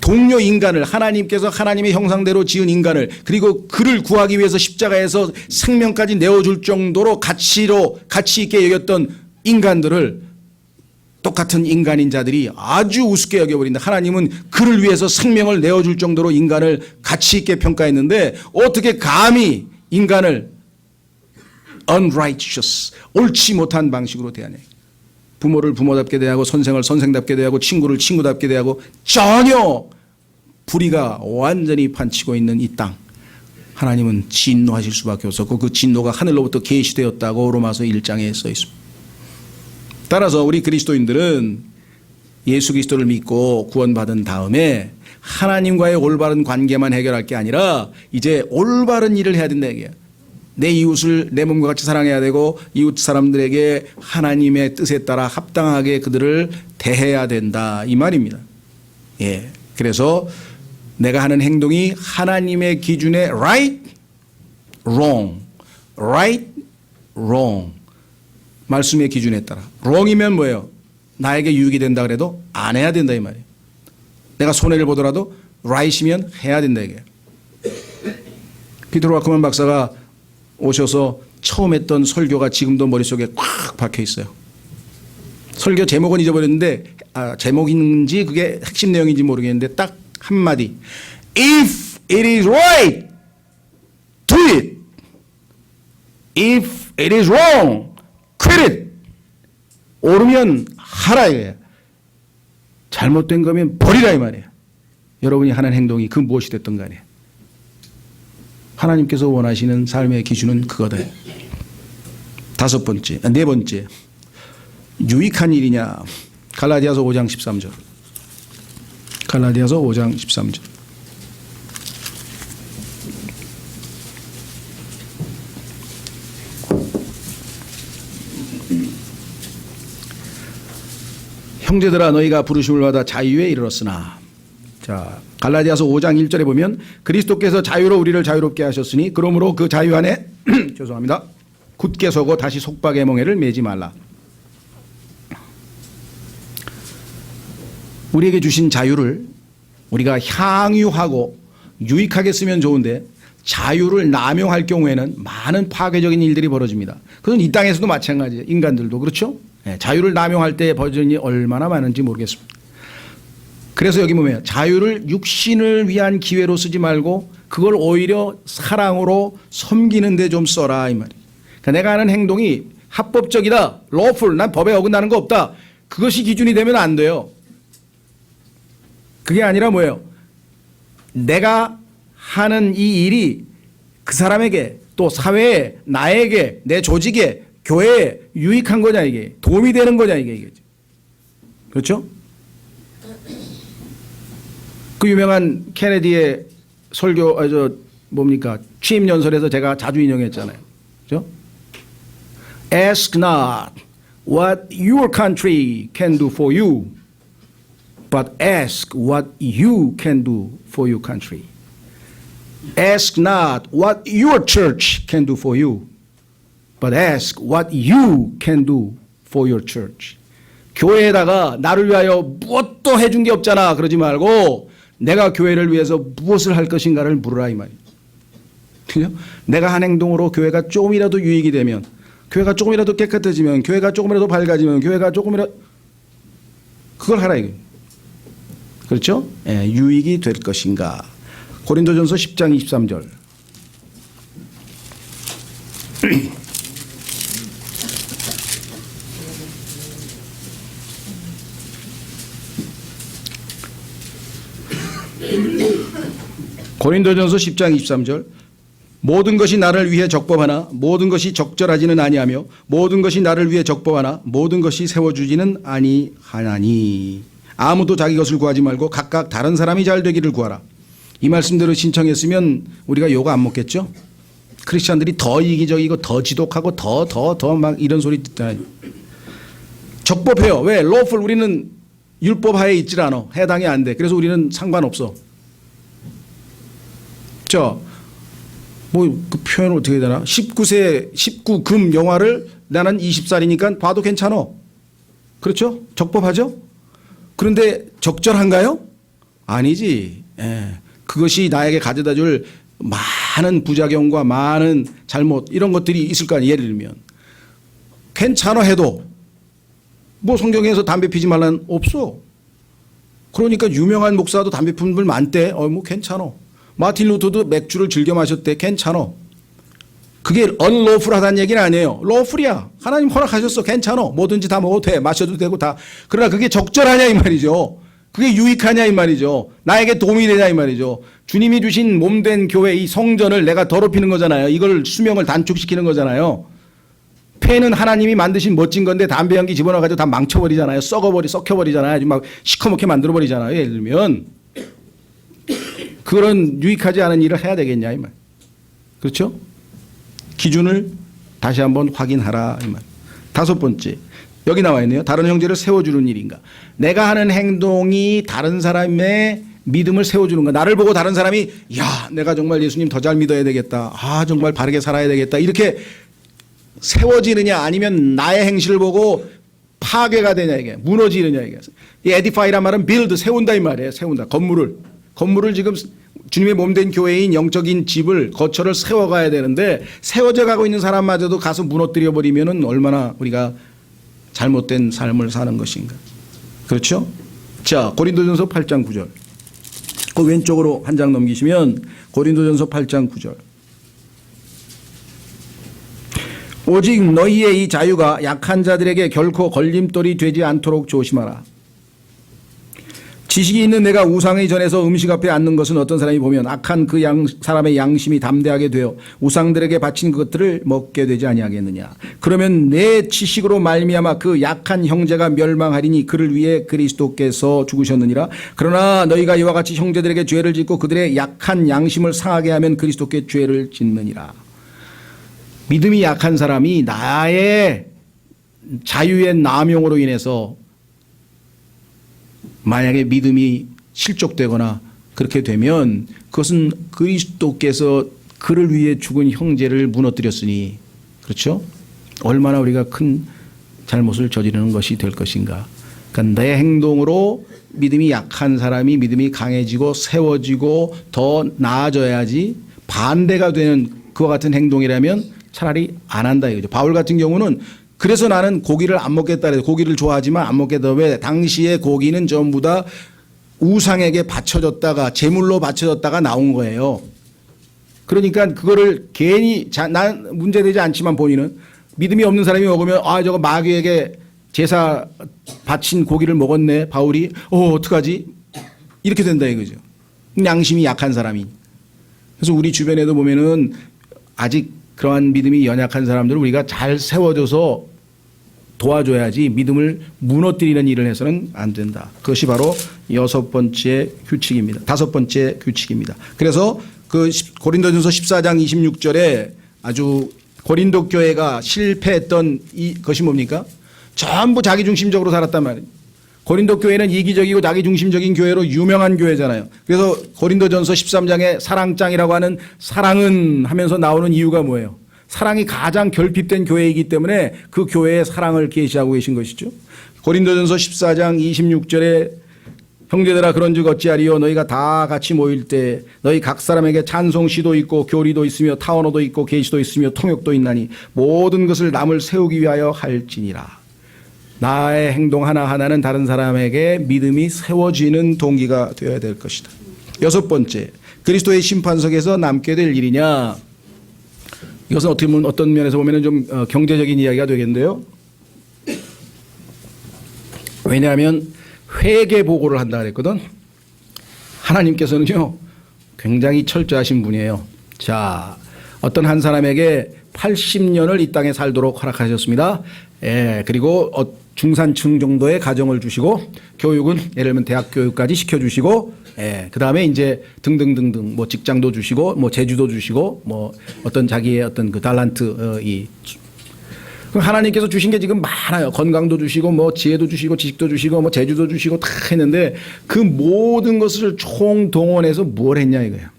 동료 인간을 하나님께서 하나님의 형상대로 지은 인간을 그리고 그를 구하기 위해서 십자가에서 생명까지 내어줄 정도로 가치 있게 여겼던 인간들을 똑같은 인간인 자들이 아주 우습게 여겨버린다. 하나님은 그를 위해서 생명을 내어줄 정도로 인간을 가치 있게 평가했는데 어떻게 감히 인간을 unrighteous, 옳지 못한 방식으로 대하냐. 부모를 부모답게 대하고 선생을 선생답게 대하고 친구를 친구답게 대하고 전혀 불의가 완전히 판치고 있는 이 땅. 하나님은 진노하실 수밖에 없었고 그 진노가 하늘로부터 계시되었다고 로마서 1장에 써 있습니다. 따라서 우리 그리스도인들은 예수 그리스도를 믿고 구원받은 다음에 하나님과의 올바른 관계만 해결할 게 아니라 이제 올바른 일을 해야 된다 얘기야. 내 이웃을 내 몸과 같이 사랑해야 되고 이웃 사람들에게 하나님의 뜻에 따라 합당하게 그들을 대해야 된다 이 말입니다. 예, 그래서 내가 하는 행동이 하나님의 기준에 right, wrong, right, wrong 말씀의 기준에 따라 wrong이면 뭐예요? 나에게 유익이 된다 그래도 안 해야 된다 이 말이에요. 내가 손해를 보더라도 right이면 해야 된다 이게. 피터 와크만 박사가 오셔서 처음 했던 설교가 지금도 머릿속에 꽉 박혀 있어요. 설교 제목은 잊어버렸는데 제목인지 그게 핵심 내용인지 모르겠는데 딱 한마디 If it is right, do it. If it is wrong, quit it. 옳으면 하라 이거야. 잘못된 거면 버리라 이 말이야. 여러분이 하는 행동이 그 무엇이 됐든 간에 하나님께서 원하시는 삶의 기준은 그거다. 네 번째, 유익한 일이냐. 갈라디아서 5장 13절. 갈라디아서 5장 13절. 형제들아 너희가 부르심을 받아 자유에 이르렀으나. 자, 갈라디아서 5장 1절에 보면 그리스도께서 자유로 우리를 자유롭게 하셨으니 그러므로 그 자유 안에 죄송합니다. 굳게 서고 다시 속박의 멍에를 매지 말라. 우리에게 주신 자유를 우리가 향유하고 유익하게 쓰면 좋은데 자유를 남용할 경우에는 많은 파괴적인 일들이 벌어집니다. 그건 이 땅에서도 마찬가지예요. 인간들도 그렇죠? 자유를 남용할 때의 버전이 얼마나 많은지 모르겠습니다. 그래서 여기 보면 자유를 육신을 위한 기회로 쓰지 말고 그걸 오히려 사랑으로 섬기는 데 좀 써라 이 말이에요. 그러니까 내가 하는 행동이 합법적이다. lawful. 난 법에 어긋나는 거 없다. 그것이 기준이 되면 안 돼요. 그게 아니라 뭐예요? 내가 하는 이 일이 그 사람에게 또 사회에 나에게 내 조직에 교회에 유익한 거냐 이게 도움이 되는 거냐 이게 그렇죠? 그 유명한 케네디의 설교 취임 연설에서 제가 자주 인용했잖아요. 그렇죠? Ask not what your country can do for you, but ask what you can do for your country. Ask not what your church can do for you, but ask what you can do for your church. 교회에다가 나를 위하여 무엇도 해준 게 없잖아 그러지 말고 내가 교회를 위해서 무엇을 할 것인가를 물으라 이 말이에요. 그죠? 내가 한 행동으로 교회가 조금이라도 유익이 되면, 교회가 조금이라도 깨끗해지면, 교회가 조금이라도 밝아지면, 교회가 조금이라도 그걸 하라 이거예요. 그렇죠? 예, 유익이 될 것인가. 고린도전서 10장 23절. 고린도전서 10장 23절. 모든 것이 나를 위해 적법하나 모든 것이 적절하지는 아니하며 모든 것이 나를 위해 적법하나 모든 것이 세워주지는 아니하나니. 아무도 자기 것을 구하지 말고 각각 다른 사람이 잘 되기를 구하라. 이 말씀대로 신청했으면 우리가 욕 안 먹겠죠? 크리스찬들이 더 이기적이고 더 지독하고 더 막 이런 소리 듣잖아요. 적법해요. 왜? lawful 우리는 율법 하에 있질 않아. 해당이 안 돼. 그래서 우리는 상관없어. 그 표현을 어떻게 해야 되나? 19금 영화를 나는 20살이니까 봐도 괜찮아. 그렇죠? 적법하죠? 그런데 적절한가요? 아니지. 예. 그것이 나에게 가져다 줄 많은 부작용과 많은 잘못 이런 것들이 있을 거 아니에요. 예를 들면 괜찮아 해도 뭐 성경에서 담배 피지 말라는 없어. 그러니까 유명한 목사도 담배 피는 분 많대. 뭐 괜찮아. 마틴 루터도 맥주를 즐겨 마셨대. 괜찮아. 그게 unlawful하다는 얘기는 아니에요. lawful이야. 하나님 허락하셨어. 괜찮아. 뭐든지 다 먹어도 돼. 마셔도 되고 다. 그러나 그게 적절하냐 이 말이죠. 그게 유익하냐 이 말이죠. 나에게 도움이 되냐 이 말이죠. 주님이 주신 몸된 교회 이 성전을 내가 더럽히는 거잖아요. 이걸 수명을 단축시키는 거잖아요. 폐는 하나님이 만드신 멋진 건데 담배 연기 집어넣어가지고 다 망쳐버리잖아요. 썩혀버리잖아요. 막 시커멓게 만들어버리잖아요. 예를 들면 그런 유익하지 않은 일을 해야 되겠냐 이 말. 그렇죠? 기준을 다시 한번 확인하라 이 말. 다섯 번째, 여기 나와 있네요. 다른 형제를 세워주는 일인가. 내가 하는 행동이 다른 사람의 믿음을 세워주는 거. 나를 보고 다른 사람이 야 내가 정말 예수님 더 잘 믿어야 되겠다. 정말 바르게 살아야 되겠다. 이렇게 세워지느냐 아니면 나의 행실을 보고 파괴가 되냐 이게 무너지느냐 이게. 이 에디파이란 말은 build 세운다 이 말이에요. 세운다. 건물을 지금 주님의 몸된 교회인 영적인 집을 거처를 세워가야 되는데 세워져 가고 있는 사람마저도 가서 무너뜨려 버리면은 얼마나 우리가 잘못된 삶을 사는 것인가. 그렇죠? 자, 고린도전서 8장 9절. 그 왼쪽으로 한 장 넘기시면 고린도전서 8장 9절. 오직 너희의 이 자유가 약한 자들에게 결코 걸림돌이 되지 않도록 조심하라. 지식이 있는 내가 우상의 전에서 음식 앞에 앉는 것은 어떤 사람이 보면 악한 그 사람의 양심이 담대하게 되어 우상들에게 바친 것들을 먹게 되지 아니하겠느냐. 그러면 내 지식으로 말미암아 그 약한 형제가 멸망하리니 그를 위해 그리스도께서 죽으셨느니라. 그러나 너희가 이와 같이 형제들에게 죄를 짓고 그들의 약한 양심을 상하게 하면 그리스도께 죄를 짓느니라. 믿음이 약한 사람이 나의 자유의 남용으로 인해서 만약에 믿음이 실족되거나 그렇게 되면 그것은 그리스도께서 그를 위해 죽은 형제를 무너뜨렸으니, 그렇죠? 얼마나 우리가 큰 잘못을 저지르는 것이 될 것인가. 그러니까 내 행동으로 믿음이 약한 사람이 믿음이 강해지고 세워지고 더 나아져야지, 반대가 되는 그와 같은 행동이라면 차라리 안 한다 이거죠. 바울 같은 경우는 그래서 나는 고기를 안 먹겠다 그래서 고기를 좋아하지만 안 먹겠다. 왜? 당시에 고기는 전부 다 우상에게 바쳐졌다가 제물로 바쳐졌다가 나온 거예요. 그러니까 그거를 괜히 난 문제되지 않지만 본인은 믿음이 없는 사람이 먹으면 아 저거 마귀에게 제사 바친 고기를 먹었네 바울이 어떡하지? 이렇게 된다 이거죠. 양심이 약한 사람이. 그래서 우리 주변에도 보면은 아직 그러한 믿음이 연약한 사람들을 우리가 잘 세워줘서 도와줘야지 믿음을 무너뜨리는 일을 해서는 안 된다. 그것이 바로 다섯 번째 규칙입니다. 그래서 그 고린도전서 14장 26절에 아주 고린도 교회가 실패했던 것이 뭡니까? 전부 자기중심적으로 살았단 말이에요. 고린도 교회는 이기적이고 자기중심적인 교회로 유명한 교회잖아요. 그래서 고린도전서 13장에 사랑장이라고 하는 사랑은 하면서 나오는 이유가 뭐예요? 사랑이 가장 결핍된 교회이기 때문에 그 교회에 사랑을 계시하고 계신 것이죠. 고린도전서 14장 26절에 형제들아 그런즉 어찌하리요 너희가 다 같이 모일 때 너희 각 사람에게 찬송시도 있고 교리도 있으며 타언어도 있고 계시도 있으며 통역도 있나니 모든 것을 남을 세우기 위하여 할지니라. 나의 행동 하나하나는 다른 사람에게 믿음이 세워지는 동기가 되어야 될 것이다. 여섯 번째, 그리스도의 심판석에서 남게 될 일이냐. 이것은 어떻게 보면 어떤 면에서 보면 좀 경제적인 이야기가 되겠는데요. 왜냐하면 회계 보고를 한다 그랬거든. 하나님께서는요 굉장히 철저하신 분이에요. 자, 어떤 한 사람에게 80년을 이 땅에 살도록 허락하셨습니다. 그리고 중산층 정도의 가정을 주시고 교육은 예를 들면 대학 교육까지 시켜주시고 그 다음에 이제 등등등등 뭐 직장도 주시고 뭐 재주도 주시고 뭐 어떤 자기의 어떤 그 달란트 하나님께서 주신 게 지금 많아요. 건강도 주시고 뭐 지혜도 주시고 지식도 주시고 뭐 재주도 주시고 다 했는데 그 모든 것을 총동원해서 뭘 했냐 이거예요.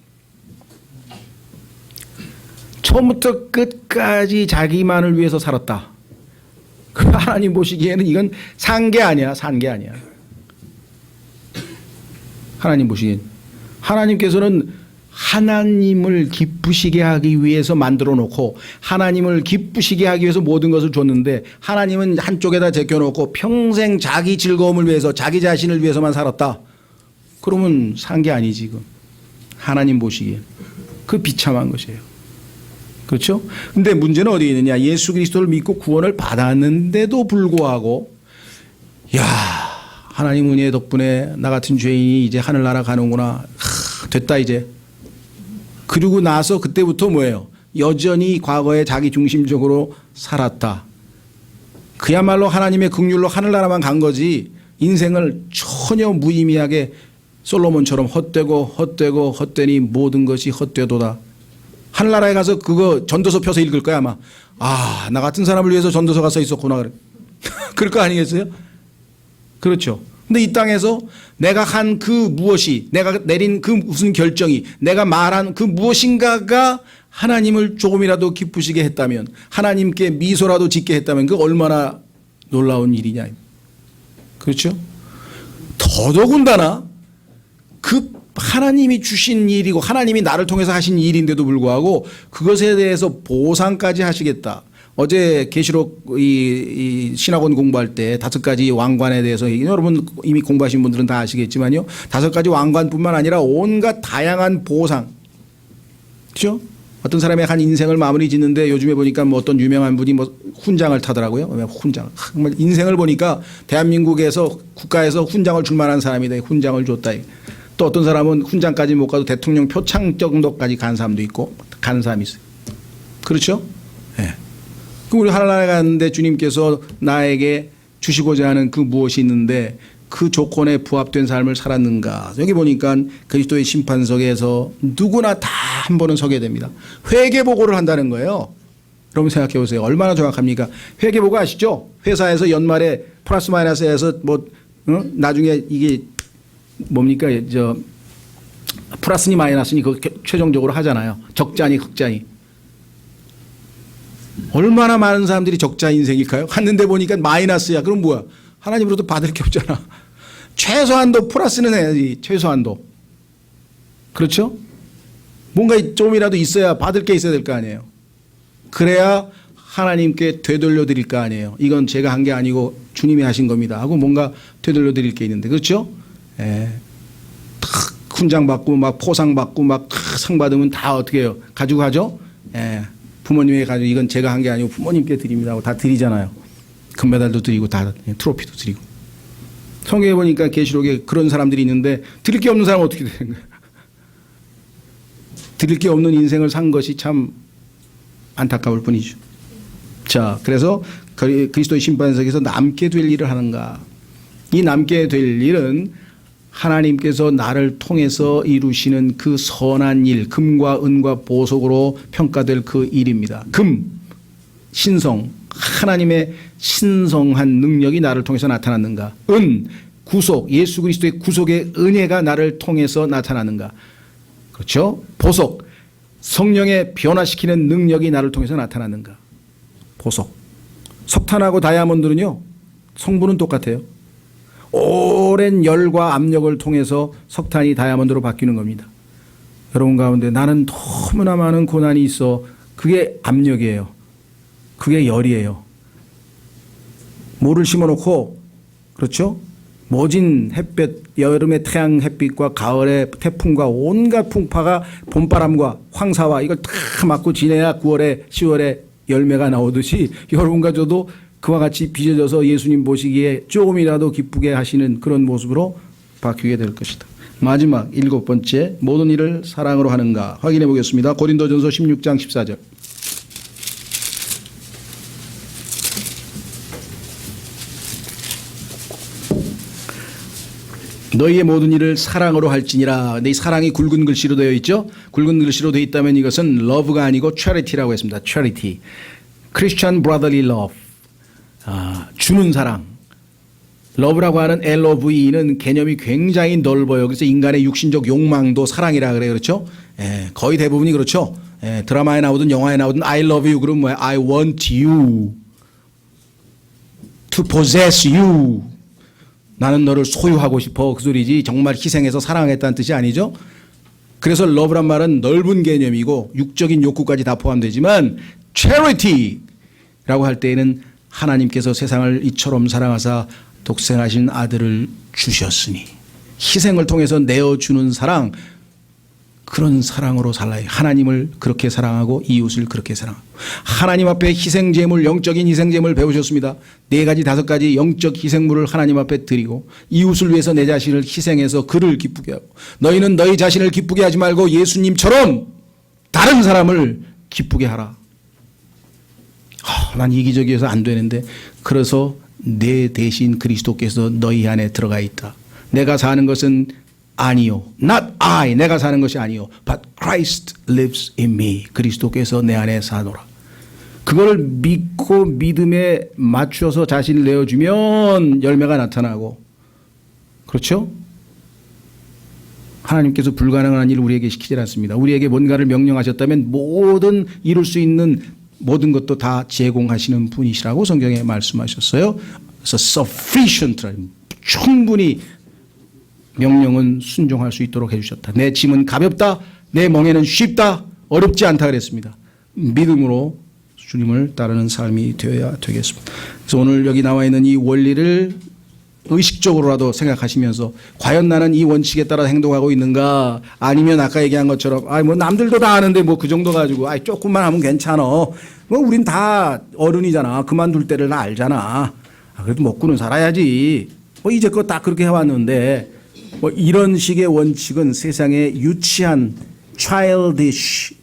처음부터 끝까지 자기만을 위해서 살았다. 하나님 보시기에는 이건 산 게 아니야. 하나님 보시기엔 하나님께서는 하나님을 기쁘시게 하기 위해서 만들어 놓고 하나님을 기쁘시게 하기 위해서 모든 것을 줬는데 하나님은 한쪽에다 제껴놓고 평생 자기 즐거움을 위해서 자기 자신을 위해서만 살았다. 그러면 산 게 아니지. 하나님 보시기엔 그 비참한 것이에요. 그렇죠? 근데 문제는 어디에 있느냐. 예수 그리스도를 믿고 구원을 받았는데도 불구하고 야 하나님 은혜 덕분에 나 같은 죄인이 이제 하늘나라 가는구나. 됐다 이제. 그리고 나서 그때부터 뭐예요? 여전히 과거에 자기 중심적으로 살았다. 그야말로 하나님의 긍휼로 하늘나라만 간 거지 인생을 전혀 무의미하게 솔로몬처럼 헛되니 모든 것이 헛되도다. 하늘나라에 가서 그거 전도서 펴서 읽을 거야 아마. 아, 나 같은 사람을 위해서 전도서 가서 있었구나. 그럴 거 아니겠어요? 그렇죠. 근데 이 땅에서 내가 한 그 무엇이, 내가 내린 그 무슨 결정이, 내가 말한 그 무엇인가가 하나님을 조금이라도 기쁘시게 했다면, 하나님께 미소라도 짓게 했다면 그 얼마나 놀라운 일이냐. 그렇죠? 더더군다나 그 하나님이 주신 일이고 하나님이 나를 통해서 하신 일인데도 불구하고 그것에 대해서 보상까지 하시겠다. 어제 계시록 이 신학원 공부할 때 5가지 왕관에 대해서 여러분 이미 공부하신 분들은 다 아시겠지만요. 5가지 왕관뿐만 아니라 온갖 다양한 보상. 그렇죠? 어떤 사람이 한 인생을 마무리 짓는데 요즘에 보니까 뭐 어떤 유명한 분이 뭐 훈장을 타더라고요. 훈장. 정말 인생을 보니까 대한민국에서 국가에서 훈장을 줄 만한 사람이다. 훈장을 줬다. 또 어떤 사람은 훈장까지 못 가도 대통령 표창 정도까지 간 사람도 있고 가는 사람이 있어요. 그렇죠? 예. 네. 그럼 우리 하늘나라에 갔는데 주님께서 나에게 주시고자 하는 그 무엇이 있는데 그 조건에 부합된 삶을 살았는가. 여기 보니까 그리스도의 심판석에서 누구나 다 한 번은 서게 됩니다. 회계보고를 한다는 거예요. 여러분 생각해 보세요. 얼마나 정확합니까? 회계보고 아시죠? 회사에서 연말에 플러스 마이너스해서 뭐 나중에 이게 뭡니까? 플러스니 마이너스니 그거 최종적으로 하잖아요. 적자니 흑자니. 얼마나 많은 사람들이 적자 인생일까요? 갔는데 보니까 마이너스야. 그럼 뭐야? 하나님으로부터 받을 게 없잖아. 최소한도 플러스는 해야지. 최소한도. 그렇죠? 뭔가 좀이라도 있어야 받을 게 있어야 될 거 아니에요. 그래야 하나님께 되돌려 드릴 거 아니에요. 이건 제가 한 게 아니고 주님이 하신 겁니다 하고 뭔가 되돌려 드릴 게 있는데. 그렇죠? 예. 훈장 받고 막 포상 받고 막 상 받으면 다 어떻게 해요? 가지고 가죠? 예. 부모님에게 가지고 이건 제가 한 게 아니고 부모님께 드립니다 하고 다 드리잖아요. 금메달도 드리고 다 트로피도 드리고. 성경에 보니까 계시록에 그런 사람들이 있는데 드릴 게 없는 사람은 어떻게 되는 거예요? 드릴 게 없는 인생을 산 것이 참 안타까울 뿐이죠. 자, 그래서 그리스도의 심판석에서 남게 될 일을 하는가. 이 남게 될 일은 하나님께서 나를 통해서 이루시는 그 선한 일, 금과 은과 보석으로 평가될 그 일입니다. 금, 신성, 하나님의 신성한 능력이 나를 통해서 나타났는가. 은, 구속, 예수 그리스도의 구속의 은혜가 나를 통해서 나타나는가. 그렇죠? 보석, 성령의 변화시키는 능력이 나를 통해서 나타나는가. 보석. 석탄하고 다이아몬드는요, 성분은 똑같아요. 오랜 열과 압력을 통해서 석탄이 다이아몬드로 바뀌는 겁니다. 여러분 가운데 나는 너무나 많은 고난이 있어. 그게 압력이에요. 그게 열이에요. 모를 심어놓고, 그렇죠? 모진 햇볕, 여름의 태양 햇빛과 가을의 태풍과 온갖 풍파가 봄바람과 황사와 이걸 다 맞고 지내야 9월에 10월에 열매가 나오듯이 여러분과 저도 그와 같이 빚어져서 예수님 보시기에 조금이라도 기쁘게 하시는 그런 모습으로 바뀌게 될 것이다. 마지막 7번째, 모든 일을 사랑으로 하는가 확인해 보겠습니다. 고린도전서 16장 14절. 너희의 모든 일을 사랑으로 할지니라. 이 사랑이 굵은 글씨로 되어 있죠. 굵은 글씨로 되어 있다면 이것은 love가 아니고 charity라고 했습니다. charity. Christian brotherly love. 주는 사랑. love라고 하는 LOVE는 개념이 굉장히 넓어요. 그래서 인간의 육신적 욕망도 사랑이라 그래요. 그렇죠? 예, 거의 대부분이 그렇죠. 예, 드라마에 나오든 영화에 나오든 I love you 그러면 뭐야? I want you to possess you. 나는 너를 소유하고 싶어. 그 소리지 정말 희생해서 사랑했다는 뜻이 아니죠. 그래서 love란 말은 넓은 개념이고 육적인 욕구까지 다 포함되지만 charity라고 할 때에는 하나님께서 세상을 이처럼 사랑하사 독생하신 아들을 주셨으니 희생을 통해서 내어주는 사랑, 그런 사랑으로 살아야 해요. 하나님을 그렇게 사랑하고 이웃을 그렇게 사랑하고. 하나님 앞에 희생제물, 영적인 희생제물 배우셨습니다. 4가지 5가지 영적 희생물을 하나님 앞에 드리고 이웃을 위해서 내 자신을 희생해서 그를 기쁘게 하고. 너희는 너희 자신을 기쁘게 하지 말고 예수님처럼 다른 사람을 기쁘게 하라. 난 이기적이어서 안 되는데, 그래서 내 대신 그리스도께서 너희 안에 들어가 있다. 내가 사는 것은 아니요. Not I. 내가 사는 것이 아니요. But Christ lives in me. 그리스도께서 내 안에 사노라. 그걸 믿고 믿음에 맞춰서 자신을 내어주면 열매가 나타나고. 그렇죠? 하나님께서 불가능한 일을 우리에게 시키지 않습니다. 우리에게 뭔가를 명령하셨다면 모든 이룰 수 있는 모든 것도 다 제공하시는 분이시라고 성경에 말씀하셨어요. 그래서 sufficient, 충분히 명령은 순종할 수 있도록 해주셨다. 내 짐은 가볍다. 내 멍에는 쉽다. 어렵지 않다 그랬습니다. 믿음으로 주님을 따르는 삶이 되어야 되겠습니다. 그래서 오늘 여기 나와 있는 이 원리를 의식적으로라도 생각하시면서 과연 나는 이 원칙에 따라 행동하고 있는가, 아니면 아까 얘기한 것처럼 뭐 남들도 다 아는데 뭐 그 정도 가지고 조금만 하면 괜찮아. 뭐 우린 다 어른이잖아. 그만둘 때를 다 알잖아. 그래도 먹고는 살아야지. 뭐 이제껏 딱 그렇게 해왔는데 뭐 이런 식의 원칙은 세상에 유치한 childish,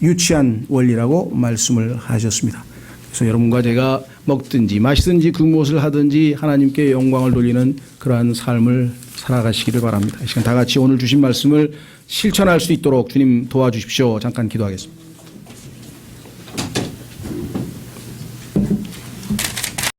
유치한 원리라고 말씀을 하셨습니다. 그래서 여러분과 제가 먹든지 마시든지 그 무엇을 하든지 하나님께 영광을 돌리는 그러한 삶을 살아가시기를 바랍니다. 이 시간 다 같이 오늘 주신 말씀을 실천할 수 있도록 주님 도와주십시오. 잠깐 기도하겠습니다.